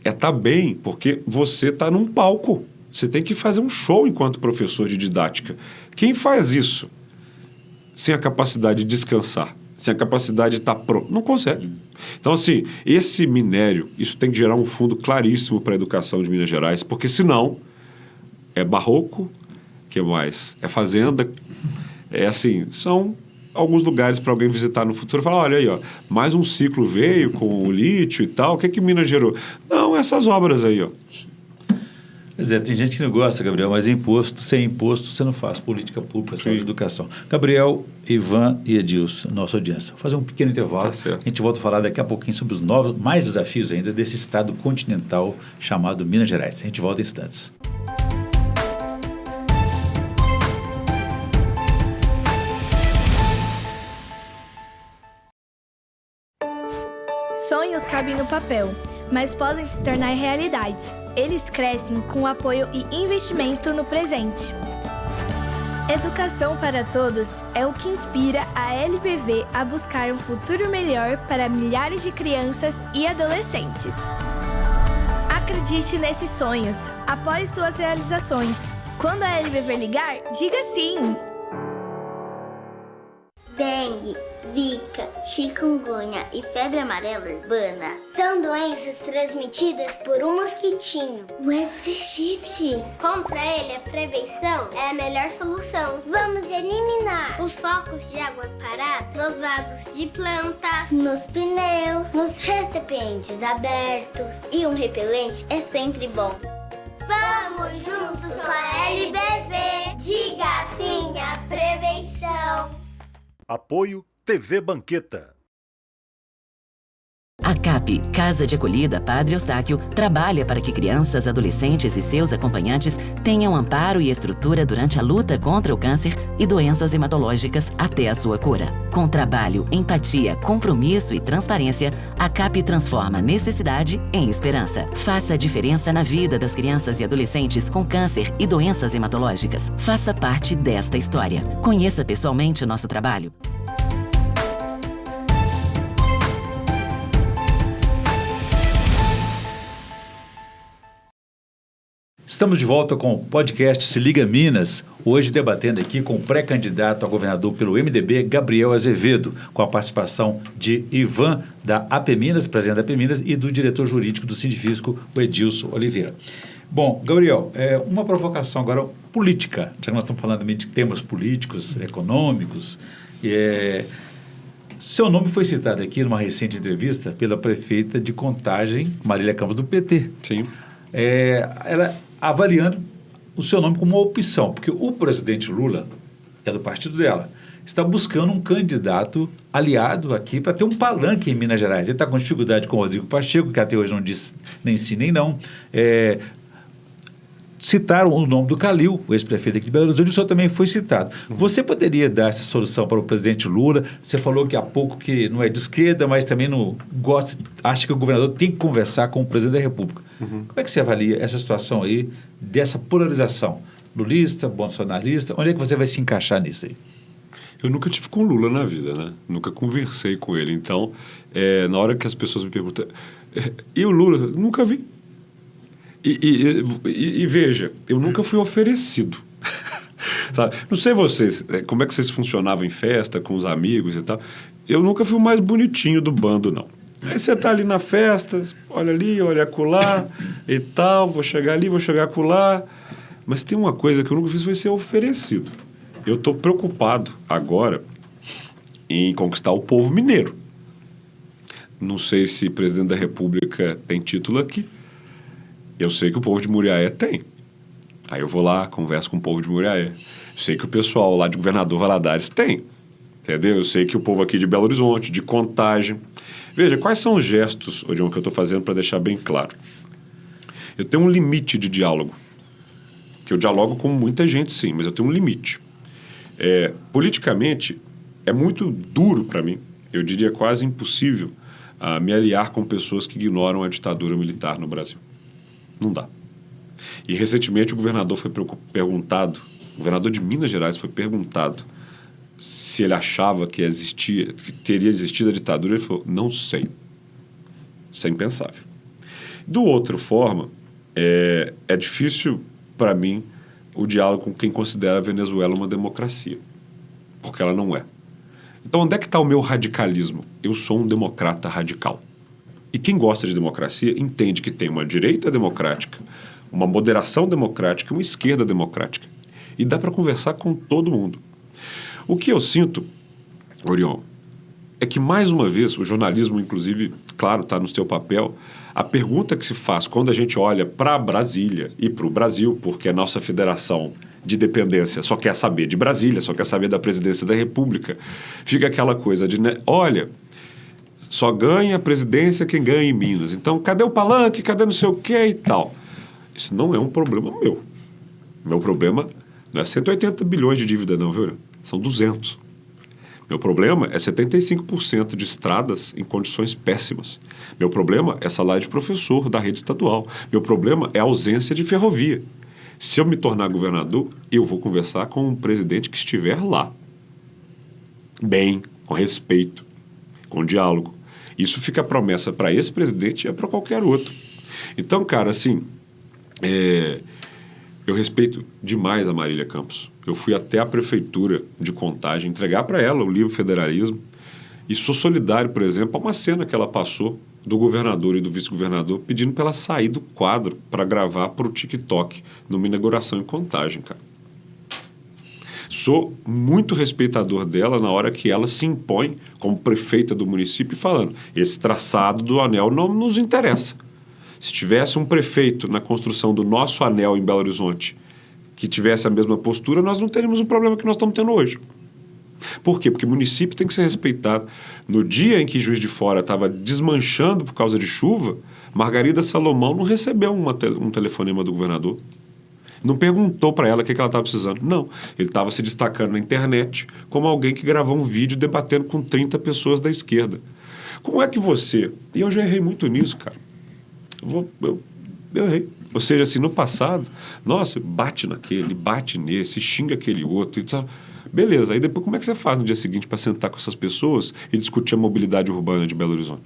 é estar bem, porque você está num palco. Você tem que fazer um show enquanto professor de didática. Quem faz isso sem a capacidade de descansar, sem a capacidade de estar pronto, não consegue. Então, assim, esse minério, isso tem que gerar um fundo claríssimo para a educação de Minas Gerais, porque senão é barroco, que mais? É fazenda, é assim, são alguns lugares para alguém visitar no futuro e falar, olha aí, ó, mais um ciclo veio com o lítio e tal, o que Minas gerou? Não, essas obras aí, ó. Quer dizer, tem gente que não gosta, Gabriel, mas sem imposto você não faz política pública, só de educação. Gabriel, Ivan e Edilson, nossa audiência. Vou fazer um pequeno intervalo. Tá certo. A gente volta a falar daqui a pouquinho sobre os novos, mais desafios ainda desse estado continental chamado Minas Gerais. A gente volta em instantes. Sonhos cabem no papel, mas podem se tornar realidade. Eles crescem com apoio e investimento no presente. Educação para todos é o que inspira a LBV a buscar um futuro melhor para milhares de crianças e adolescentes. Acredite nesses sonhos, apoie suas realizações. Quando a LBV ligar, diga sim! Dengue, zika, chikungunya e febre amarela urbana são doenças transmitidas por um mosquitinho, o Aedes aegypti. Contra ele, a prevenção é a melhor solução. Vamos eliminar os focos de água parada nos vasos de plantas, nos pneus, nos recipientes abertos. E um repelente é sempre bom. Vamos juntos com a LBV. Diga sim à prevenção. Apoio TV Banqueta. A CAP, Casa de Acolhida Padre Eustáquio, trabalha para que crianças, adolescentes e seus acompanhantes tenham amparo e estrutura durante a luta contra o câncer e doenças hematológicas até a sua cura. Com trabalho, empatia, compromisso e transparência, a CAP transforma necessidade em esperança. Faça a diferença na vida das crianças e adolescentes com câncer e doenças hematológicas. Faça parte desta história. Conheça pessoalmente o nosso trabalho. Estamos de volta com o podcast Se Liga Minas, hoje debatendo aqui com o pré-candidato a governador pelo MDB, Gabriel Azevedo, com a participação de Ivan, da AP Minas, presidente da AP Minas, e do diretor jurídico do Sindifisco, o Edilson Oliveira. Bom, Gabriel, uma provocação agora política, já que nós estamos falando também de temas políticos, econômicos. Seu nome foi citado aqui numa recente entrevista pela prefeita de Contagem, Marília Campos, do PT. Sim. Ela avaliando o seu nome como uma opção, porque o presidente Lula, que é do partido dela, está buscando um candidato aliado aqui para ter um palanque em Minas Gerais. Ele está com dificuldade com o Rodrigo Pacheco, que até hoje não disse nem sim nem não. Citaram o nome do Calil, o ex-prefeito aqui de Belo Horizonte, o senhor também foi citado. Você poderia dar essa solução para o presidente Lula? Você falou que há pouco que não é de esquerda, mas também não gosta, acha que o governador tem que conversar com o presidente da República. Como é que você avalia essa situação aí, dessa polarização? Lulista, bolsonarista, onde é que você vai se encaixar nisso aí? Eu nunca tive com o Lula na vida, né? Nunca conversei com ele. Então, na hora que as pessoas me perguntam, e o Lula? Nunca vi. E veja, eu nunca fui oferecido. Sabe? Não sei vocês, como é que vocês funcionavam em festa, com os amigos e tal. Eu nunca fui o mais bonitinho do bando, não. Aí você tá ali na festa, olha ali, olha acolá e tal, vou chegar ali, vou chegar acolá. Mas tem uma coisa que eu nunca fiz, foi ser oferecido. Eu estou preocupado agora em conquistar o povo mineiro. Não sei se o presidente da República tem título aqui. Eu sei que o povo de Muriaé tem. Aí eu vou lá, converso com o povo de Muriaé. Eu sei que o pessoal lá de Governador Valadares tem. Entendeu? Eu sei que o povo aqui de Belo Horizonte, de Contagem. Veja, quais são os gestos, Odion, que eu estou fazendo para deixar bem claro? Eu tenho um limite de diálogo. Que eu dialogo com muita gente, sim, mas eu tenho um limite. Politicamente, é muito duro para mim, eu diria quase impossível, me aliar com pessoas que ignoram a ditadura militar no Brasil. Não dá. E recentemente o governador foi perguntado, o governador de Minas Gerais foi perguntado se ele achava que teria existido a ditadura. Ele falou, não sei. Isso é impensável. Do outra forma, é difícil para mim o diálogo com quem considera a Venezuela uma democracia, porque ela não é. Então, onde é que está o meu radicalismo? Eu sou um democrata radical. E quem gosta de democracia entende que tem uma direita democrática, uma moderação democrática e uma esquerda democrática. E dá para conversar com todo mundo. O que eu sinto Orion, é que, mais uma vez, o jornalismo, inclusive, claro, está no seu papel. A pergunta que se faz quando a gente olha para Brasília e para o Brasil, porque a nossa federação de dependência só quer saber de Brasília, só quer saber da presidência da República, fica aquela coisa de, né, olha, só ganha a presidência quem ganha em Minas. Então, cadê o palanque, cadê não sei o quê e tal? Isso não é um problema meu. Meu problema não é 180 bilhões de dívida não, viu? São 200. Meu problema é 75% de estradas em condições péssimas. Meu problema é salário de professor da rede estadual. Meu problema é ausência de ferrovia. Se eu me tornar governador, eu vou conversar com um presidente que estiver lá. Bem, com respeito, com diálogo. Isso fica a promessa para esse presidente e para qualquer outro. Então, cara, assim, eu respeito demais a Marília Campos. Eu fui até a prefeitura de Contagem entregar para ela o livro Federalismo e sou solidário, por exemplo, a uma cena que ela passou do governador e do vice-governador pedindo para ela sair do quadro para gravar para o TikTok numa inauguração em Contagem, cara. Sou muito respeitador dela na hora que ela se impõe como prefeita do município falando, esse traçado do anel não nos interessa. Se tivesse um prefeito na construção do nosso anel em Belo Horizonte que tivesse a mesma postura, nós não teríamos o problema que nós estamos tendo hoje. Por quê? Porque o município tem que ser respeitado. No dia em que Juiz de Fora estava desmanchando por causa de chuva, Margarida Salomão não recebeu um telefonema do governador. Não perguntou para ela o que ela estava precisando. Não. Ele estava se destacando na internet como alguém que gravou um vídeo debatendo com 30 pessoas da esquerda. Como é que você... E eu já errei muito nisso, cara. Eu errei. Ou seja, assim, no passado, nossa, bate naquele, bate nesse, xinga aquele outro. Beleza, aí depois como é que você faz no dia seguinte para sentar com essas pessoas e discutir a mobilidade urbana de Belo Horizonte?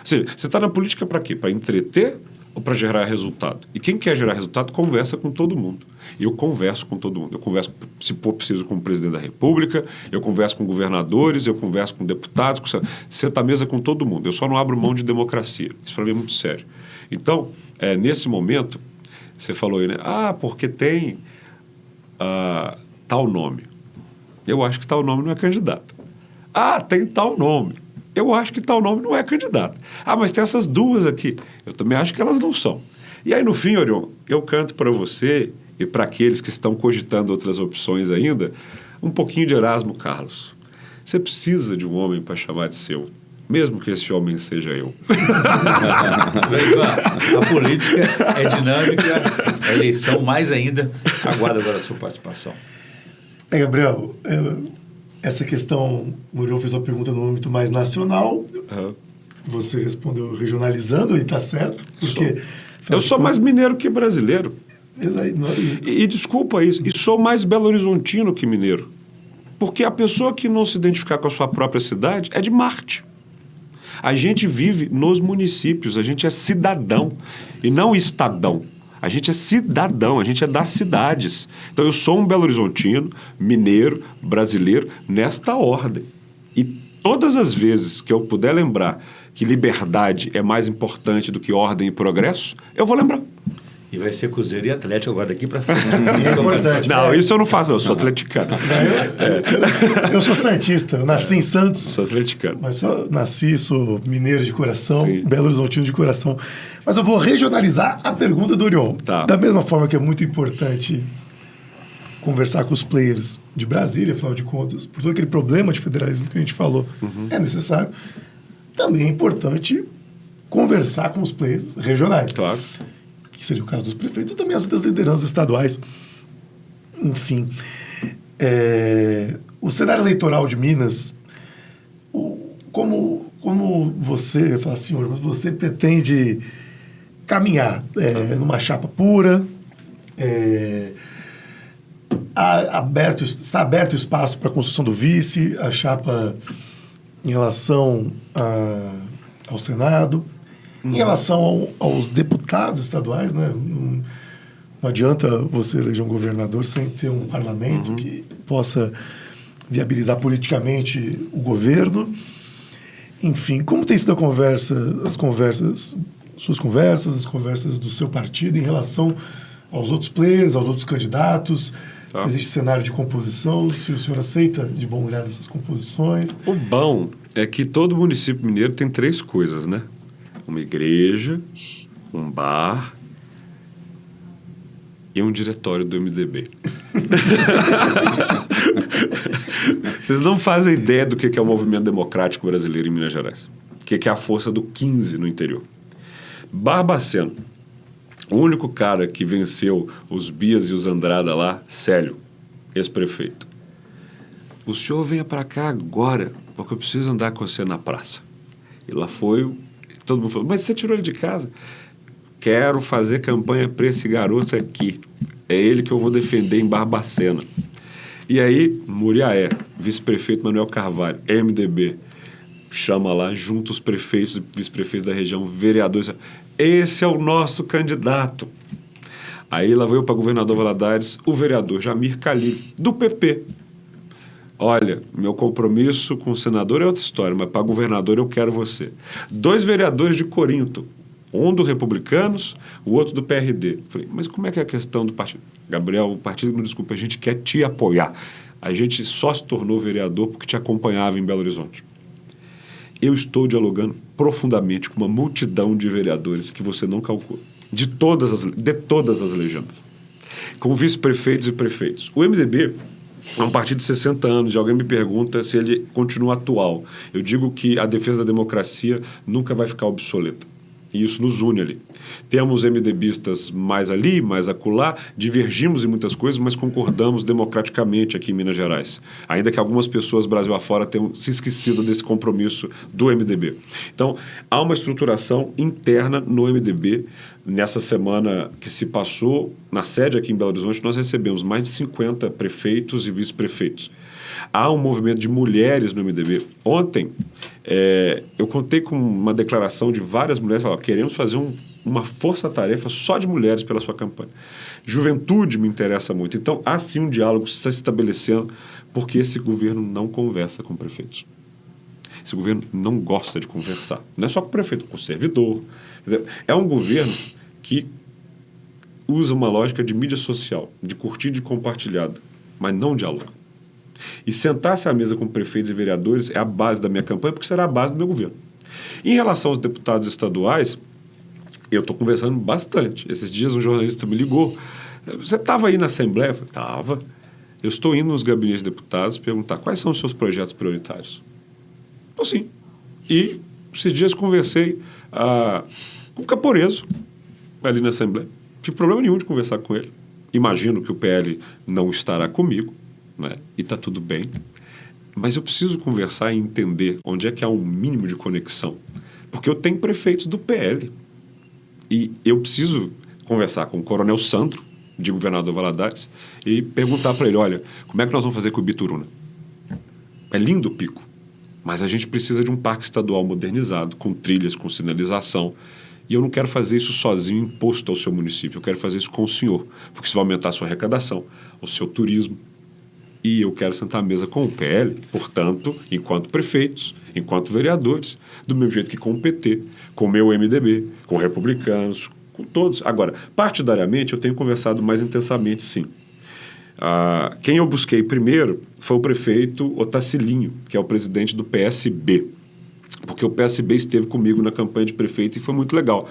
Ou seja, você está na política para quê? Para entreter ou para gerar resultado? E quem quer gerar resultado conversa com todo mundo. Eu converso com todo mundo. Eu converso, se for preciso, com o presidente da República, eu converso com governadores, eu converso com deputados, senta à mesa com todo mundo. Eu só não abro mão de democracia. Isso para mim é muito sério. Então, nesse momento, você falou aí, né? Porque tem tal nome. Eu acho que tal nome não é candidato. Tem tal nome. Eu acho que tal nome não é candidato. Mas tem essas duas aqui. Eu também acho que elas não são. E aí, no fim, Orion, eu canto para você e para aqueles que estão cogitando outras opções ainda, um pouquinho de Erasmo Carlos. Você precisa de um homem para chamar de seu. Mesmo que esse homem seja eu. A política é dinâmica, a eleição mais ainda. Aguardo agora a sua participação. Gabriel, essa questão, o Orion fez uma pergunta no âmbito mais nacional. Você respondeu regionalizando e está certo. Porque, eu sou mais mineiro que brasileiro. E desculpa isso, e sou mais belo-horizontino que mineiro. Porque a pessoa que não se identificar com a sua própria cidade é de Marte. A gente vive nos municípios, a gente é cidadão e não estadão. A gente é cidadão, a gente é das cidades. Então eu sou um belo-horizontino, mineiro, brasileiro, nesta ordem. E todas as vezes que eu puder lembrar que liberdade é mais importante do que ordem e progresso, eu vou lembrar. E vai ser Cruzeiro e Atlético agora daqui para frente. É importante. Não, isso eu não faço, não. Eu sou atleticano. Eu sou santista. Eu nasci em Santos. Sou atleticano. Mas sou mineiro de coração, belo-horizontino de coração. Mas eu vou regionalizar a pergunta do Orion. Tá. Da mesma forma que é muito importante conversar com os players de Brasília, afinal de contas, por todo aquele problema de federalismo que a gente falou, é necessário. Também é importante conversar com os players regionais. Claro. Que seria o caso dos prefeitos e também as outras lideranças estaduais. Enfim, o cenário eleitoral de Minas, como você, fala, senhor, você pretende caminhar numa chapa pura, está aberto o espaço para a construção do vice, a chapa em relação ao Senado. Em relação aos deputados estaduais, né? Não adianta você eleger um governador sem ter um parlamento que possa viabilizar politicamente o governo. Enfim, como tem sido as conversas do seu partido em relação aos outros players, aos outros candidatos? Tá? Se existe cenário de composição, se o senhor aceita de bom grado essas composições. O bom é que todo município mineiro tem 3 coisas, né? Uma igreja, um bar e um diretório do MDB. Vocês não fazem ideia do que é o movimento democrático brasileiro em Minas Gerais. O que é a força do 15 no interior. Barbacena, o único cara que venceu os Bias e os Andrada lá, Célio, ex-prefeito. O senhor venha para cá agora, porque eu preciso andar com você na praça. E lá foi, todo mundo falou, mas você tirou ele de casa? Quero fazer campanha para esse garoto aqui. É ele que eu vou defender em Barbacena. E aí, Muriaé, vice-prefeito Manuel Carvalho, MDB, chama lá, junta os prefeitos e vice-prefeitos da região, vereadores. Esse é o nosso candidato. Aí lá veio para governador Valadares o vereador Jamir Khalil, do PP. Olha, meu compromisso com o senador é outra história, mas para governador eu quero você. 2 vereadores de Corinto, um do Republicanos, o outro do PRD. Falei, mas como é que é a questão do partido? Gabriel, o partido, me desculpa, a gente quer te apoiar. A gente só se tornou vereador porque te acompanhava em Belo Horizonte. Eu estou dialogando profundamente com uma multidão de vereadores que você não calcula, de todas as legendas, com vice-prefeitos e prefeitos. O MDB é um partido de 60 anos e alguém me pergunta se ele continua atual. Eu digo que a defesa da democracia nunca vai ficar obsoleta. E isso nos une ali. Temos MDBistas mais ali, mais acolá, divergimos em muitas coisas, mas concordamos democraticamente aqui em Minas Gerais. Ainda que algumas pessoas Brasil afora tenham se esquecido desse compromisso do MDB. Então, há uma estruturação interna no MDB. Nessa semana que se passou, na sede aqui em Belo Horizonte, nós recebemos mais de 50 prefeitos e vice-prefeitos. Há um movimento de mulheres no MDB. Ontem, eu contei com uma declaração de várias mulheres que falaram, queremos fazer uma força-tarefa só de mulheres pela sua campanha. Juventude me interessa muito. Então, há sim um diálogo se estabelecendo, porque esse governo não conversa com prefeitos. Esse governo não gosta de conversar. Não é só com o prefeito, com o servidor. Quer dizer, é um governo que usa uma lógica de mídia social, de curtida e compartilhada, mas não dialoga. E sentar-se à mesa com prefeitos e vereadores é a base da minha campanha, porque será a base do meu governo. Em relação aos deputados estaduais, eu estou conversando bastante. Esses dias um jornalista me ligou. Você estava aí na Assembleia? Eu falei, estava. Eu estou indo nos gabinetes de deputados perguntar quais são os seus projetos prioritários. Então, sim. E esses dias conversei com o Caporeso, ali na Assembleia. Não tive problema nenhum de conversar com ele. Imagino que o PL não estará comigo, né? E está tudo bem. Mas eu preciso conversar e entender onde é que há um mínimo de conexão. Porque eu tenho prefeitos do PL. E eu preciso conversar com o Coronel Sandro, de governador Valadares, e perguntar para ele, olha, como é que nós vamos fazer com o Ibituruna? É lindo o Pico, mas a gente precisa de um parque estadual modernizado, com trilhas, com sinalização. E eu não quero fazer isso sozinho, imposto ao seu município. Eu quero fazer isso com o senhor, porque isso vai aumentar a sua arrecadação, o seu turismo. E eu quero sentar à mesa com o PL, portanto, enquanto prefeitos, enquanto vereadores, do mesmo jeito que com o PT, com o meu MDB, com republicanos, com todos. Agora, partidariamente, eu tenho conversado mais intensamente, sim. Quem eu busquei primeiro foi o prefeito Otacilinho, que é o presidente do PSB, porque o PSB esteve comigo na campanha de prefeito e foi muito legal,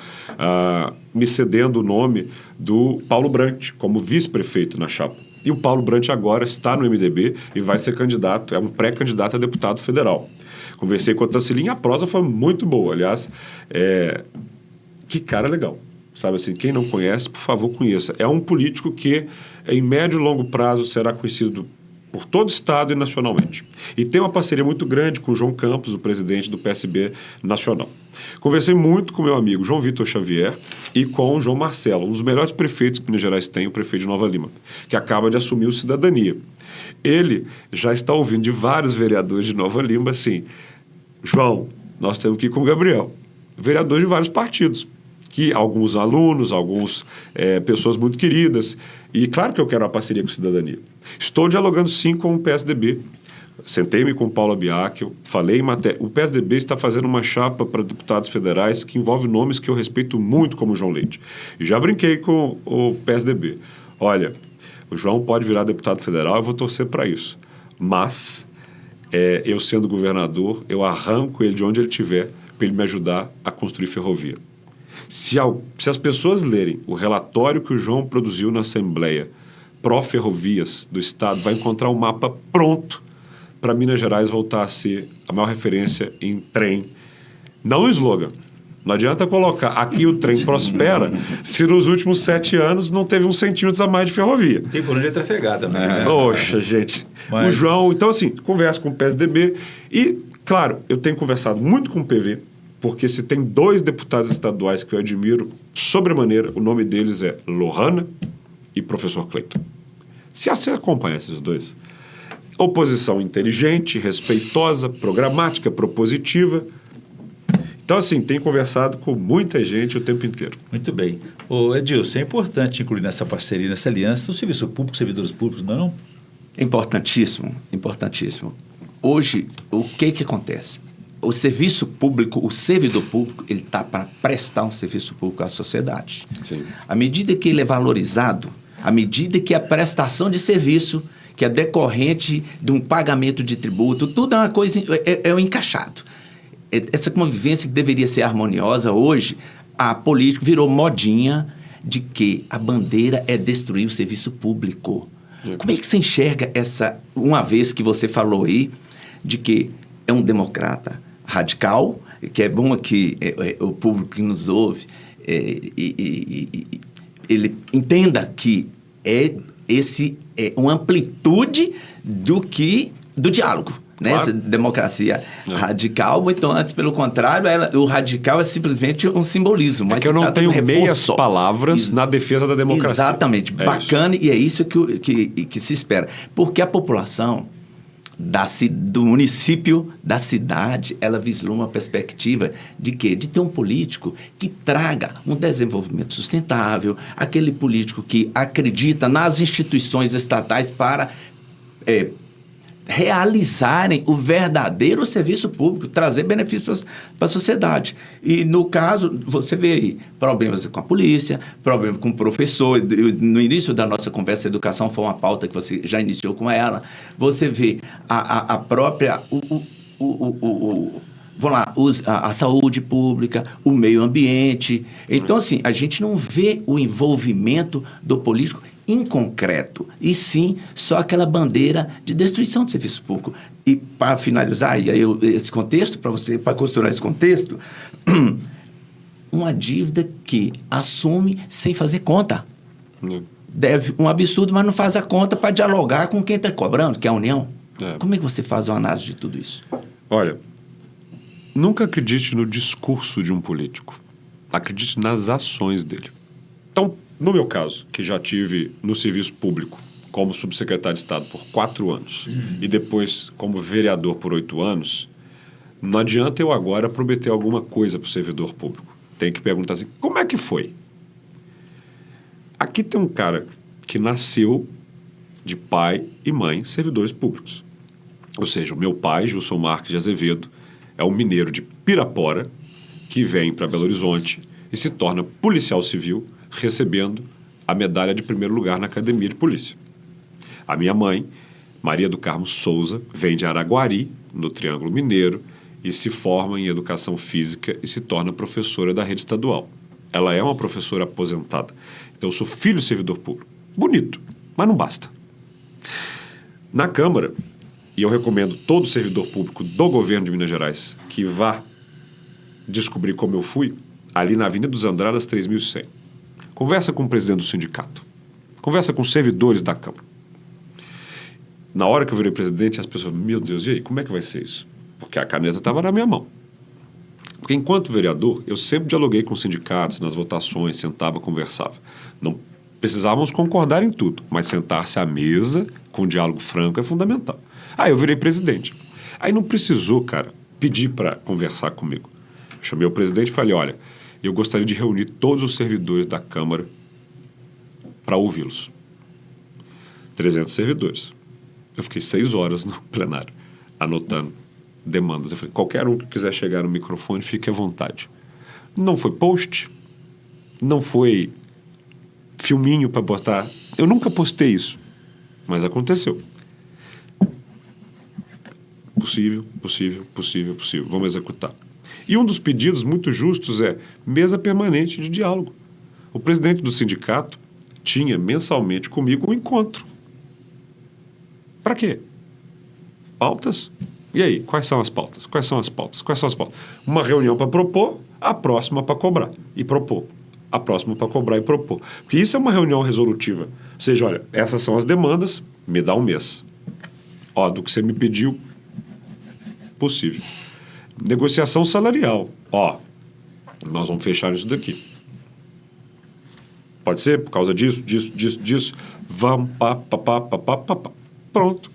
me cedendo o nome do Paulo Brant como vice-prefeito na chapa. E o Paulo Brant agora está no MDB e vai ser candidato, é um pré-candidato a deputado federal. Conversei com o Otacilinho, a prosa foi muito boa, aliás, que cara legal. Sabe assim, quem não conhece, por favor, conheça. É um político que, em médio e longo prazo, será conhecido por todo o Estado e nacionalmente. E tem uma parceria muito grande com o João Campos, o presidente do PSB nacional. Conversei muito com meu amigo João Vitor Xavier e com o João Marcelo, um dos melhores prefeitos que Minas Gerais tem, o prefeito de Nova Lima, que acaba de assumir o Cidadania. Ele já está ouvindo de vários vereadores de Nova Lima assim, João, nós temos que ir com o Gabriel. Vereadores de vários partidos, que alguns alunos, alguns pessoas muito queridas. E claro que eu quero uma parceria com a Cidadania. Estou dialogando sim com o PSDB. Sentei-me com o Paulo Abiacchio, falei em matéria. O PSDB está fazendo uma chapa para deputados federais que envolve nomes que eu respeito muito, como o João Leite. E já brinquei com o PSDB. Olha, O João pode virar deputado federal, eu vou torcer para isso. Mas, eu sendo governador, eu arranco ele de onde ele estiver para ele me ajudar a construir ferrovia. Se as pessoas lerem o relatório que o João produziu na Assembleia pró-ferrovias do Estado, vai encontrar um mapa pronto para Minas Gerais voltar a ser a maior referência em trem. Não o slogan. Não adianta colocar aqui o trem prospera se nos últimos 7 anos não teve 1 centímetro a mais de ferrovia. Tem por onde trafegar também. Né? Poxa, gente. Mas... O João... Então, assim, converso com o PSDB e, claro, eu tenho conversado muito com o PV, porque se tem 2 deputados estaduais que eu admiro sobremaneira, o nome deles é Lohana e professor Cleiton. Se você acompanha esses 2, oposição inteligente, respeitosa, programática, propositiva. Então, assim, tenho conversado com muita gente o tempo inteiro. Muito bem. Ô, Edilson, é importante incluir nessa parceria, nessa aliança, o serviço público, servidores públicos, não é não? Importantíssimo, importantíssimo. Hoje, o que acontece? O serviço público, o servidor público, ele está para prestar um serviço público à sociedade. Sim. À medida que ele é valorizado, à medida que a prestação de serviço, que é decorrente de um pagamento de tributo, tudo é uma coisa, é um encaixado. Essa convivência que deveria ser harmoniosa, hoje, a política virou modinha de que a bandeira é destruir o serviço público. Como é que você enxerga essa, uma vez que você falou aí, de que é um democrata radical, que é bom que o público que nos ouve, ele entenda que é uma amplitude do diálogo. Né? Claro. Essa democracia radical, muito antes, pelo contrário, o radical é simplesmente um simbolismo. Mas que eu não tenho meias palavras na defesa da democracia. Exatamente, bacana, isso. E é isso que se espera. Porque a população do município, da cidade, ela vislumbra uma perspectiva de quê? De ter um político que traga um desenvolvimento sustentável, aquele político que acredita nas instituições estatais para realizarem o verdadeiro serviço público, trazer benefícios para a sociedade. E, no caso, você vê aí problemas com a polícia, problemas com o professor. No início da nossa conversa, a educação foi uma pauta que você já iniciou com ela. Você vê a própria... a saúde pública, o meio ambiente. Então, assim, a gente não vê o envolvimento do político em concreto, e sim só aquela bandeira de destruição do serviço público. E para finalizar esse contexto, para costurar esse contexto, uma dívida que assume sem fazer conta. Deve um absurdo, mas não faz a conta para dialogar com quem está cobrando, que é a União. Como é que você faz uma análise de tudo isso? Olha, nunca acredite no discurso de um político. Acredite nas ações dele. Então, no meu caso, que já tive no serviço público como subsecretário de Estado por 4 anos e depois como vereador por 8 anos, não adianta eu agora prometer alguma coisa para o servidor público. Tem que perguntar assim, como é que foi? Aqui tem um cara que nasceu de pai e mãe servidores públicos. Ou seja, o meu pai, Gilson Marques de Azevedo, é um mineiro de Pirapora que vem para Belo Horizonte e se torna policial civil, recebendo a medalha de 1º lugar na Academia de Polícia. A minha mãe, Maria do Carmo Souza, vem de Araguari, no Triângulo Mineiro, e se forma em Educação Física e se torna professora da rede estadual. Ela é uma professora aposentada. Então, eu sou filho de servidor público. Bonito, mas não basta. Na Câmara, e eu recomendo todo servidor público do governo de Minas Gerais que vá descobrir como eu fui, ali na Avenida dos Andradas, 3100. Conversa com o presidente do sindicato. Conversa com os servidores da Câmara. Na hora que eu virei presidente, as pessoas, meu Deus, e aí, como é que vai ser isso? Porque a caneta estava na minha mão. Porque enquanto vereador, eu sempre dialoguei com os sindicatos, nas votações, sentava, conversava. Não precisávamos concordar em tudo, mas sentar-se à mesa com um diálogo franco é fundamental. Aí eu virei presidente. Aí não precisou, cara, pedir para conversar comigo. Eu chamei o presidente e falei, olha, eu gostaria de reunir todos os servidores da Câmara para ouvi-los. 300 servidores. Eu fiquei 6 horas no plenário, anotando demandas. Eu falei, qualquer um que quiser chegar no microfone, fique à vontade. Não foi post, não foi filminho para botar. Eu nunca postei isso, mas aconteceu. Possível. Vamos executar. E um dos pedidos muito justos é mesa permanente de diálogo. O presidente do sindicato tinha mensalmente comigo um encontro. Para quê? Pautas? E aí, quais são as pautas? Uma reunião para propor, a próxima para cobrar e propor. A próxima para cobrar e propor. Porque isso é uma reunião resolutiva. Ou seja, olha, essas são as demandas, me dá um mês. Ó, do que você me pediu, possível. Negociação salarial. Ó, nós vamos fechar isso daqui. Pode ser por causa disso. Vamos, pá. Pronto.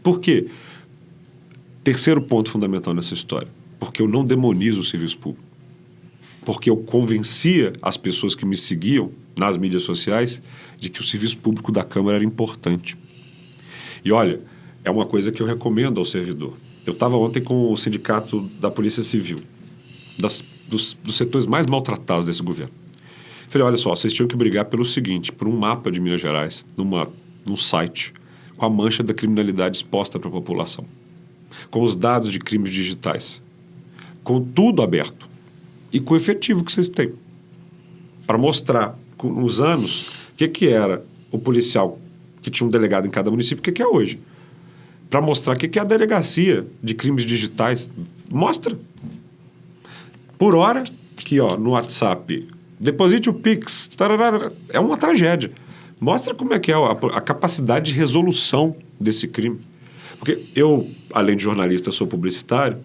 Por quê? Terceiro ponto fundamental nessa história. Porque eu não demonizo o serviço público. Porque eu convencia as pessoas que me seguiam nas mídias sociais de que o serviço público da Câmara era importante. E olha, é uma coisa que eu recomendo ao servidor. Eu estava ontem com o sindicato da Polícia Civil, dos setores mais maltratados desse governo. Falei, olha só, vocês tinham que brigar pelo seguinte, por um mapa de Minas Gerais, num site, com a mancha da criminalidade exposta para a população, com os dados de crimes digitais, com tudo aberto e com o efetivo que vocês têm, para mostrar, com os anos, o que era o policial que tinha um delegado em cada município, o que é hoje. Para mostrar o que é a delegacia de crimes digitais. Mostra. Por hora, que no WhatsApp, deposite o Pix, tararara, é uma tragédia. Mostra como é que é a capacidade de resolução desse crime. Porque eu, além de jornalista, sou publicitário,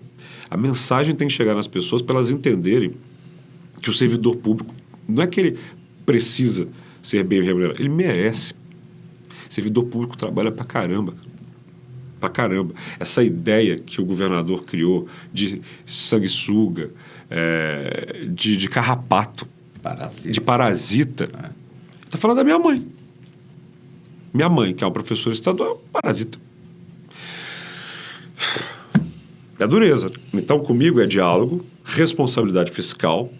a mensagem tem que chegar nas pessoas para elas entenderem que o servidor público, não é que ele precisa ser bem remunerado, ele merece. O servidor público trabalha pra caramba. Essa ideia que o governador criou de sanguessuga, de carrapato, de parasita, está falando da minha mãe. Minha mãe, que é uma professora estadual, parasita. É dureza. Então, comigo é diálogo, responsabilidade fiscal,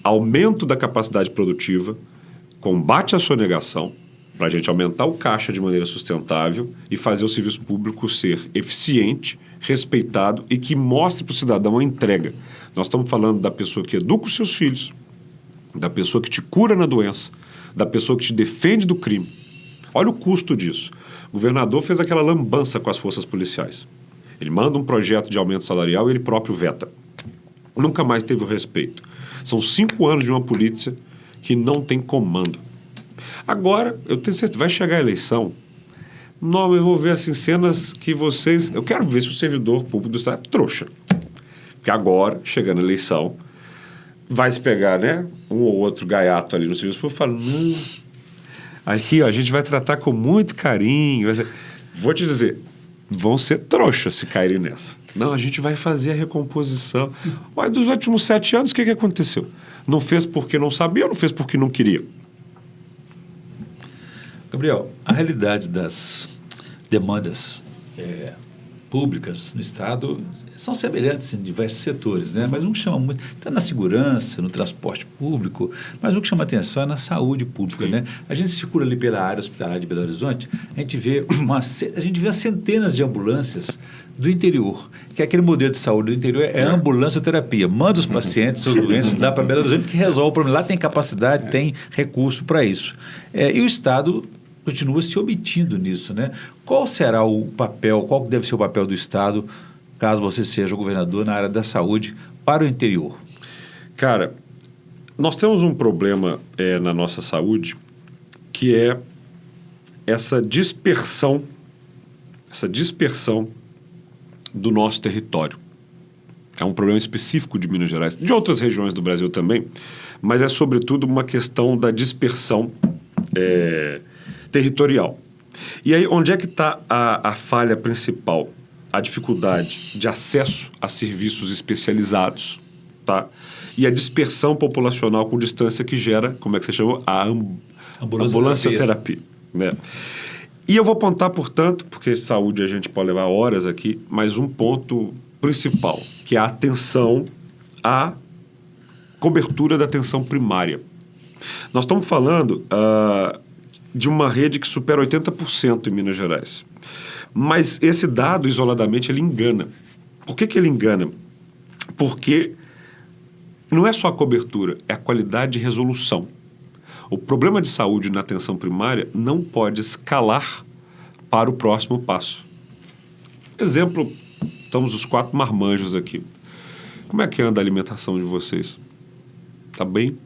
aumento da capacidade produtiva, combate à sonegação, para a gente aumentar o caixa de maneira sustentável e fazer o serviço público ser eficiente, respeitado e que mostre para o cidadão a entrega. Nós estamos falando da pessoa que educa os seus filhos, da pessoa que te cura na doença, da pessoa que te defende do crime. Olha o custo disso. O governador fez aquela lambança com as forças policiais. Ele manda um projeto de aumento salarial e ele próprio veta. Nunca mais teve o respeito. São 5 anos de uma polícia que não tem comando. Agora, eu tenho certeza, vai chegar a eleição, não, eu vou ver assim, cenas que vocês... Eu quero ver se o servidor público do Estado é trouxa. Porque agora, chegando a eleição, vai se pegar, né, um ou outro gaiato ali no serviço público e fala, não, aqui, a gente vai tratar com muito carinho. Vou te dizer, vão ser trouxas se caírem nessa. Não, a gente vai fazer a recomposição. Olha, dos últimos 7 anos, o que aconteceu? Não fez porque não sabia ou não fez porque não queria? Gabriel, a realidade das demandas públicas no Estado são semelhantes em diversos setores, né? Mas um que chama muito, está na segurança, no transporte público, mas um que chama atenção é na saúde pública, né? A gente circula ali pela área hospitalar de Belo Horizonte, a gente vê centenas de ambulâncias do interior, que é aquele modelo de saúde do interior, é ambulância-terapia. Manda os pacientes, seus doentes, dá para Belo Horizonte que resolve o problema. Lá tem capacidade, tem recurso para isso. E o Estado continua se omitindo nisso, né? Qual será o papel, qual deve ser o papel do Estado, caso você seja o governador na área da saúde, para o interior? Cara, nós temos um problema na nossa saúde, que é essa dispersão do nosso território. É um problema específico de Minas Gerais, de outras regiões do Brasil também, mas é sobretudo uma questão da dispersão territorial. E aí, onde é que está a falha principal? A dificuldade de acesso a serviços especializados, tá? E a dispersão populacional com distância que gera, como é que você chamou? A ambulância-terapia, né? E eu vou apontar, portanto, porque saúde a gente pode levar horas aqui, mas um ponto principal, que é a atenção à cobertura da atenção primária. Nós estamos falando de uma rede que supera 80% em Minas Gerais. Mas esse dado, isoladamente, ele engana. Por que ele engana? Porque não é só a cobertura, é a qualidade de resolução. O problema de saúde na atenção primária não pode escalar para o próximo passo. Exemplo, estamos os 4 marmanjos aqui. Como é que anda a alimentação de vocês? Está bem?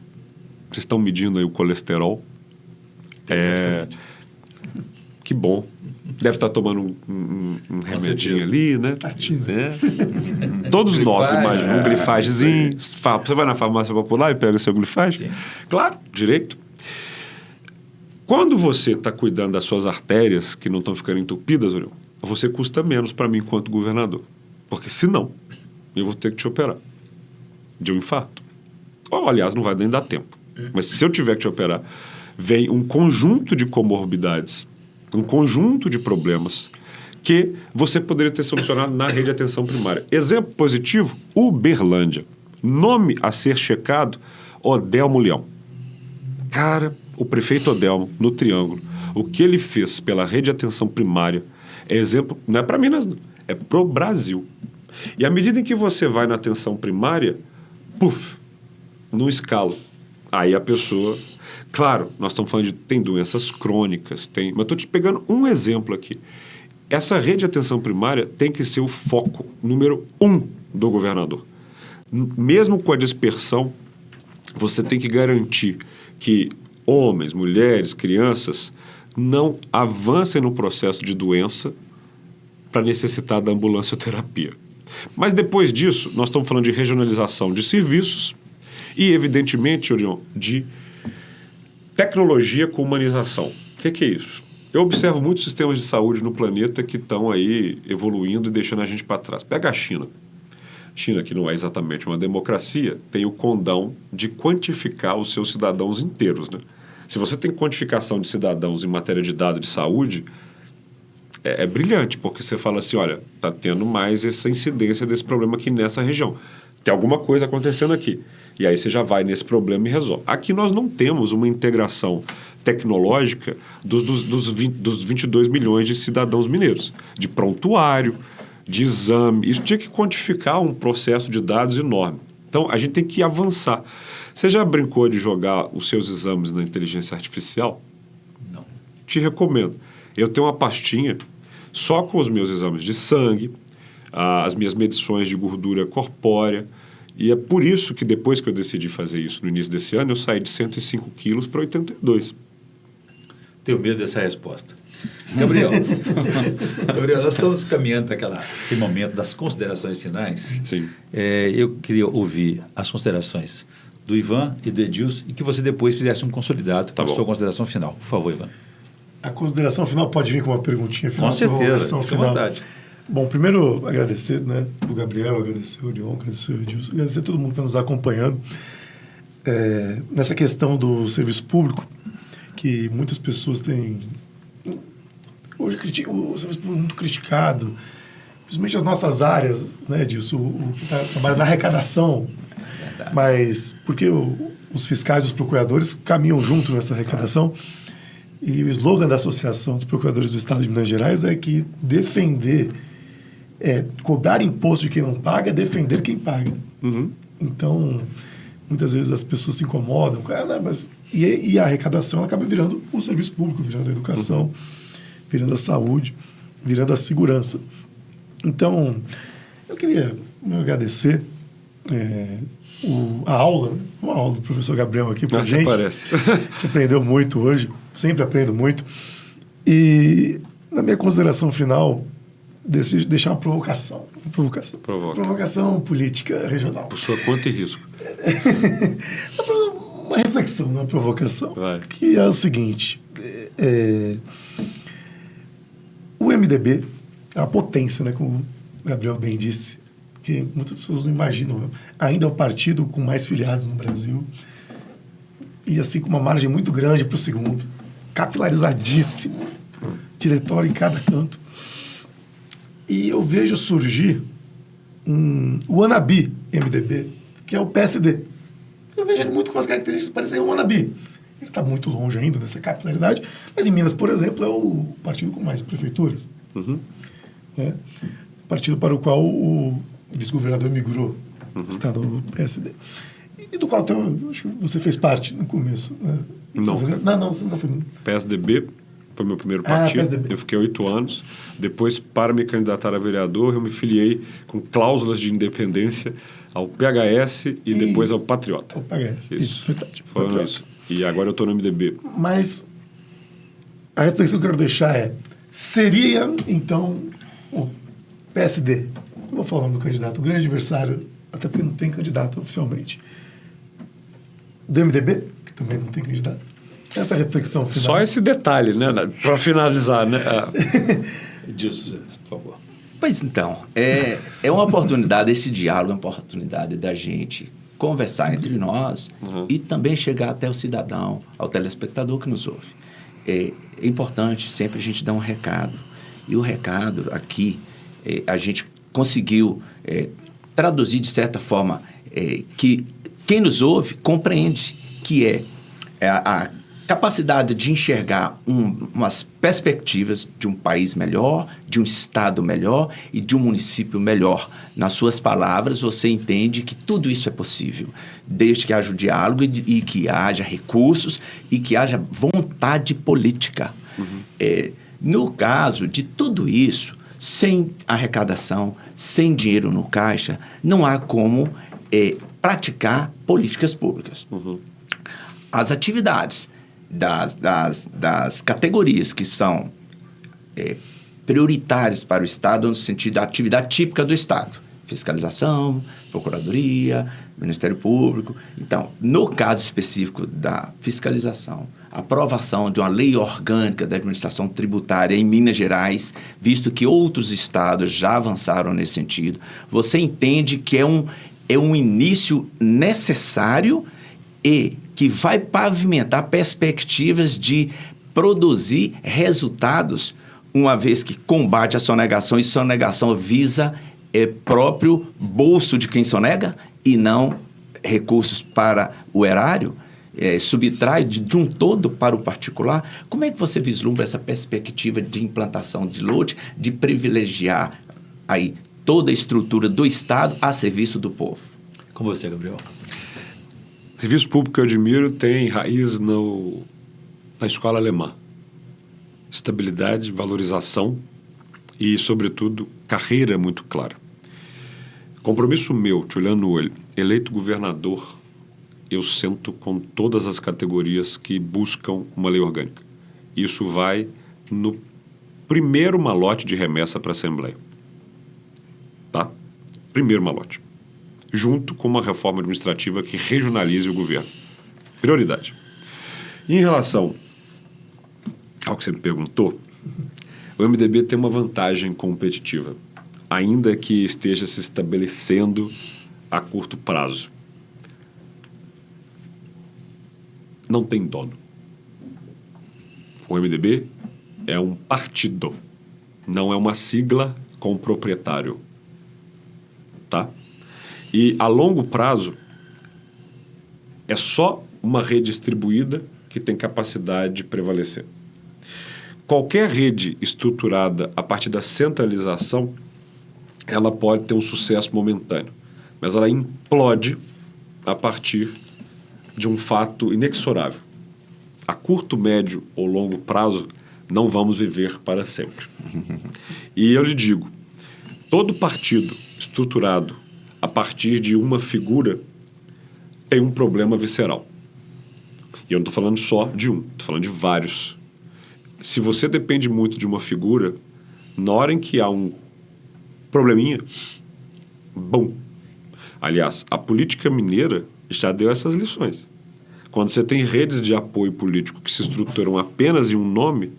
Vocês estão medindo aí o colesterol? Que bom. Deve estar tomando um remedinho ali, né? Estatina. Todos nós imaginamos um glifagezinho. Você vai na farmácia popular e pega o seu glifage? Claro, direito. Quando você está cuidando das suas artérias, que não estão ficando entupidas, Orion, você custa menos para mim enquanto governador. Porque senão, eu vou ter que te operar de um infarto. Ou, aliás, não vai nem dar tempo. Mas se eu tiver que te operar, vem um conjunto de comorbidades, um conjunto de problemas que você poderia ter solucionado na rede de atenção primária. Exemplo positivo, Uberlândia. Nome a ser checado, Odelmo Leão. Cara, o prefeito Odelmo, no Triângulo, o que ele fez pela rede de atenção primária é exemplo, não é para Minas, não, é pro Brasil. E à medida em que você vai na atenção primária, não escala. Aí a pessoa... Claro, nós estamos falando de... Tem doenças crônicas, mas estou te pegando um exemplo aqui. Essa rede de atenção primária tem que ser o foco número 1 do governador. Mesmo com a dispersão, você tem que garantir que homens, mulheres, crianças não avancem no processo de doença para necessitar da ambulancioterapia. Mas depois disso, nós estamos falando de regionalização de serviços e, evidentemente, Orion, de tecnologia com humanização. O que é isso? Eu observo muitos sistemas de saúde no planeta que estão aí evoluindo e deixando a gente para trás. Pega a China. China, que não é exatamente uma democracia, tem o condão de quantificar os seus cidadãos inteiros, né? Se você tem quantificação de cidadãos em matéria de dado de saúde, é brilhante, porque você fala assim, olha, está tendo mais essa incidência desse problema aqui nessa região. Tem alguma coisa acontecendo aqui. E aí você já vai nesse problema e resolve. Aqui nós não temos uma integração tecnológica dos 22 milhões de cidadãos mineiros, de prontuário, de exame. Isso tinha que quantificar um processo de dados enorme. Então, a gente tem que avançar. Você já brincou de jogar os seus exames na inteligência artificial? Não. Te recomendo. Eu tenho uma pastinha só com os meus exames de sangue, as minhas medições de gordura corpórea, e é por isso que depois que eu decidi fazer isso no início desse ano, eu saí de 105 quilos para 82. Tenho medo dessa resposta. Gabriel, nós estamos caminhando para aquele momento das considerações finais. Sim. Eu queria ouvir as considerações do Ivan e do Edilson e que você depois fizesse um consolidado com a sua consideração final. Por favor, Ivan. A consideração final pode vir com uma perguntinha final? Com certeza, fique à vontade. Bom, primeiro agradecer, né, o Gabriel, agradecer o Orion, agradecer o Edilson, agradecer a todo mundo que está nos acompanhando. Nessa questão do serviço público, que muitas pessoas têm... Hoje o serviço público é muito criticado, principalmente as nossas áreas, né, disso, o que trabalha na arrecadação. Verdade. Mas porque os fiscais e os procuradores caminham junto nessa arrecadação. E o slogan da Associação dos Procuradores do Estado de Minas Gerais é que defender, cobrar imposto de quem não paga é defender quem paga. Uhum. Então, muitas vezes as pessoas se incomodam, e a arrecadação ela acaba virando o serviço público, virando a educação, virando a saúde, virando a segurança. Então, eu queria agradecer uma aula do professor Gabriel aqui para a gente. Parece. A gente aprendeu muito hoje, sempre aprendo muito. E, na minha consideração final, decidi deixar uma provocação. Provocação política regional. Por sua conta e risco. Uma reflexão, uma provocação. Vai. Que é o seguinte. O MDB é uma potência, né, como o Gabriel bem disse, que muitas pessoas não imaginam. Ainda é o partido com mais filiados no Brasil. E assim, com uma margem muito grande para o segundo. Capilarizadíssimo. Diretório em cada canto. E eu vejo surgir o Anabi MDB, que é o PSD. eu vejo ele muito com as características de parecer um wannabe. Ele está muito longe ainda dessa capilaridade, mas em Minas, por exemplo, é o partido com mais prefeituras. É, partido para o qual o vice-governador migrou, estado do PSD. E do qual eu acho que você fez parte no começo. Né? Não. Não, você nunca foi. PSDB foi meu primeiro partido. PSDB. Eu fiquei 8 anos. Depois, para me candidatar a vereador, eu me filiei com cláusulas de independência ao PHS e depois ao Patriota. Ao PHS. Isso, verdade. Foi Patriota. isso. E agora eu estou no MDB. Mas a reflexão que eu quero deixar é: seria, então, o PSD, não vou falar o nome do candidato, o grande adversário, até porque não tem candidato oficialmente, do MDB, que também não tem candidato? Essa reflexão final. Só esse detalhe, né? Para finalizar, né? Disso, por favor. Pois então, é uma oportunidade, esse diálogo é uma oportunidade da gente conversar entre nós e também chegar até o cidadão, ao telespectador que nos ouve. É importante sempre a gente dar um recado. E o recado aqui, a gente conseguiu traduzir de certa forma que quem nos ouve compreende que é a capacidade de enxergar umas perspectivas de um país melhor, de um estado melhor e de um município melhor. Nas suas palavras, você entende que tudo isso é possível, desde que haja o diálogo e que haja recursos e que haja vontade política. No caso de tudo isso, sem arrecadação, sem dinheiro no caixa, não há como praticar políticas públicas. As atividades das categorias que são prioritárias para o Estado, no sentido da atividade típica do Estado. Fiscalização, Procuradoria, Ministério Público. Então, no caso específico da fiscalização, aprovação de uma lei orgânica da administração tributária em Minas Gerais, visto que outros estados já avançaram nesse sentido, você entende que é um início necessário e que vai pavimentar perspectivas de produzir resultados, uma vez que combate a sonegação, e sonegação visa próprio bolso de quem sonega e não recursos para o erário, subtrai de um todo para o particular. Como é que você vislumbra essa perspectiva de implantação de lote, de privilegiar aí toda a estrutura do Estado a serviço do povo? Com você, Gabriel. Serviço público que eu admiro tem raiz na escola alemã. Estabilidade, valorização e, sobretudo, carreira muito clara. Compromisso meu, te olhando no olho, eleito governador, eu sento com todas as categorias que buscam uma lei orgânica. Isso vai no primeiro malote de remessa para a Assembleia. Tá? Primeiro malote. Junto com uma reforma administrativa que regionalize o governo. Prioridade. E em relação ao que você me perguntou, o MDB tem uma vantagem competitiva, ainda que esteja se estabelecendo a curto prazo. Não tem dono. O MDB é um partido, não é uma sigla com proprietário. Tá? E a longo prazo é só uma rede distribuída que tem capacidade de prevalecer. Qualquer rede estruturada a partir da centralização, ela pode ter um sucesso momentâneo, mas ela implode a partir de um fato inexorável. A curto, médio ou longo prazo, não vamos viver para sempre. E eu lhe digo, todo partido estruturado a partir de uma figura tem um problema visceral. E eu não estou falando só de um, estou falando de vários. Se você depende muito de uma figura, na hora em que há um probleminha, bom. Aliás, a política mineira já deu essas lições. Quando você tem redes de apoio político que se estruturam apenas em um nome,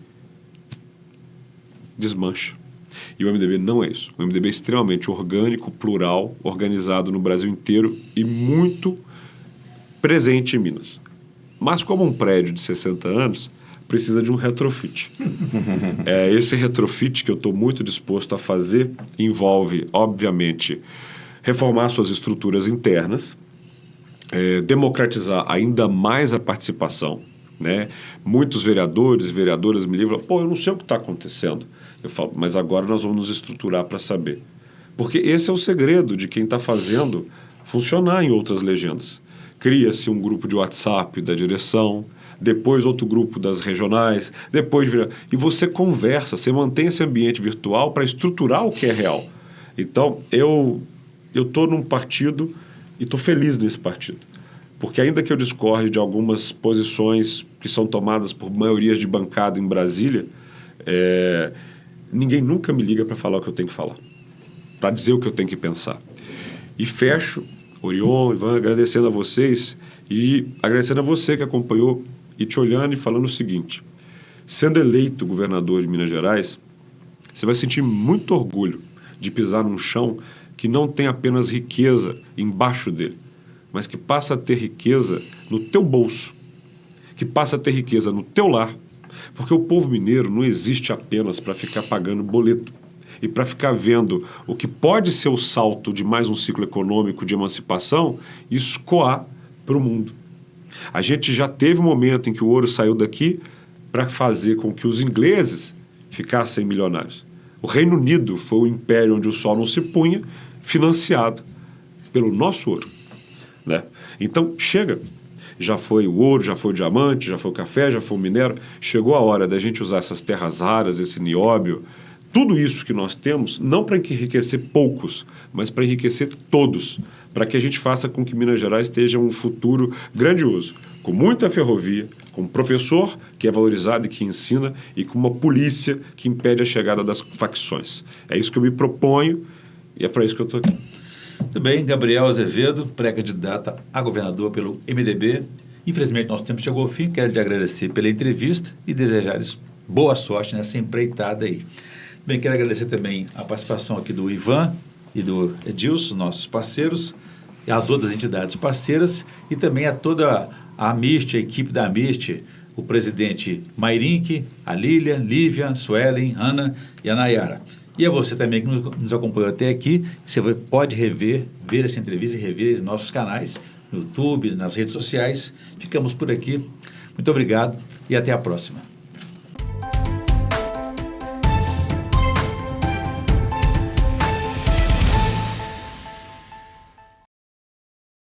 desmancha. E o MDB não é isso. O MDB é extremamente orgânico, plural, organizado no Brasil inteiro e muito presente em Minas. Mas como um prédio de 60 anos, precisa de um retrofit. Esse retrofit que eu estou muito disposto a fazer envolve, obviamente, reformar suas estruturas internas, democratizar ainda mais a participação, né? Muitos vereadores e vereadoras me ligam, pô, eu não sei o que está acontecendo. Eu falo, mas agora nós vamos nos estruturar para saber. Porque esse é o segredo de quem está fazendo funcionar em outras legendas. Cria-se um grupo de WhatsApp da direção, depois outro grupo das regionais, depois... E você conversa, você mantém esse ambiente virtual para estruturar o que é real. Então, eu estou num partido e estou feliz nesse partido. Porque ainda que eu discorde de algumas posições que são tomadas por maiorias de bancada em Brasília, ninguém nunca me liga para falar o que eu tenho que falar, para dizer o que eu tenho que pensar. E fecho, Orion, Ivan, agradecendo a vocês e agradecendo a você que acompanhou e te olhando e falando o seguinte: sendo eleito governador de Minas Gerais, você vai sentir muito orgulho de pisar num chão que não tem apenas riqueza embaixo dele, mas que passa a ter riqueza no teu bolso, que passa a ter riqueza no teu lar, porque o povo mineiro não existe apenas para ficar pagando boleto e para ficar vendo o que pode ser o salto de mais um ciclo econômico de emancipação e escoar para o mundo. A gente já teve um momento em que o ouro saiu daqui para fazer com que os ingleses ficassem milionários. O Reino Unido foi o império onde o sol não se punha, financiado pelo nosso ouro, né? Então, chega. Já foi o ouro, já foi o diamante, já foi o café, já foi o minério. Chegou a hora da gente usar essas terras raras, esse nióbio, tudo isso que nós temos, não para enriquecer poucos, mas para enriquecer todos, para que a gente faça com que Minas Gerais esteja um futuro grandioso, com muita ferrovia, com um professor que é valorizado e que ensina, e com uma polícia que impede a chegada das facções. É isso que eu me proponho e é para isso que eu estou aqui. Muito bem, Gabriel Azevedo, pré-candidata a governador pelo MDB. Infelizmente, nosso tempo chegou ao fim. Quero lhe agradecer pela entrevista e desejar-lhes boa sorte nessa empreitada aí. Bem, quero agradecer também a participação aqui do Ivan e do Edilson, nossos parceiros, e as outras entidades parceiras, e também a toda a Amist, a equipe da Amist, o presidente Mairink, a Lília, Lívia, Suelen, Ana e a Nayara. E a você também que nos acompanhou até aqui, você pode ver essa entrevista e rever em nossos canais, no YouTube, nas redes sociais. Ficamos por aqui. Muito obrigado e até a próxima.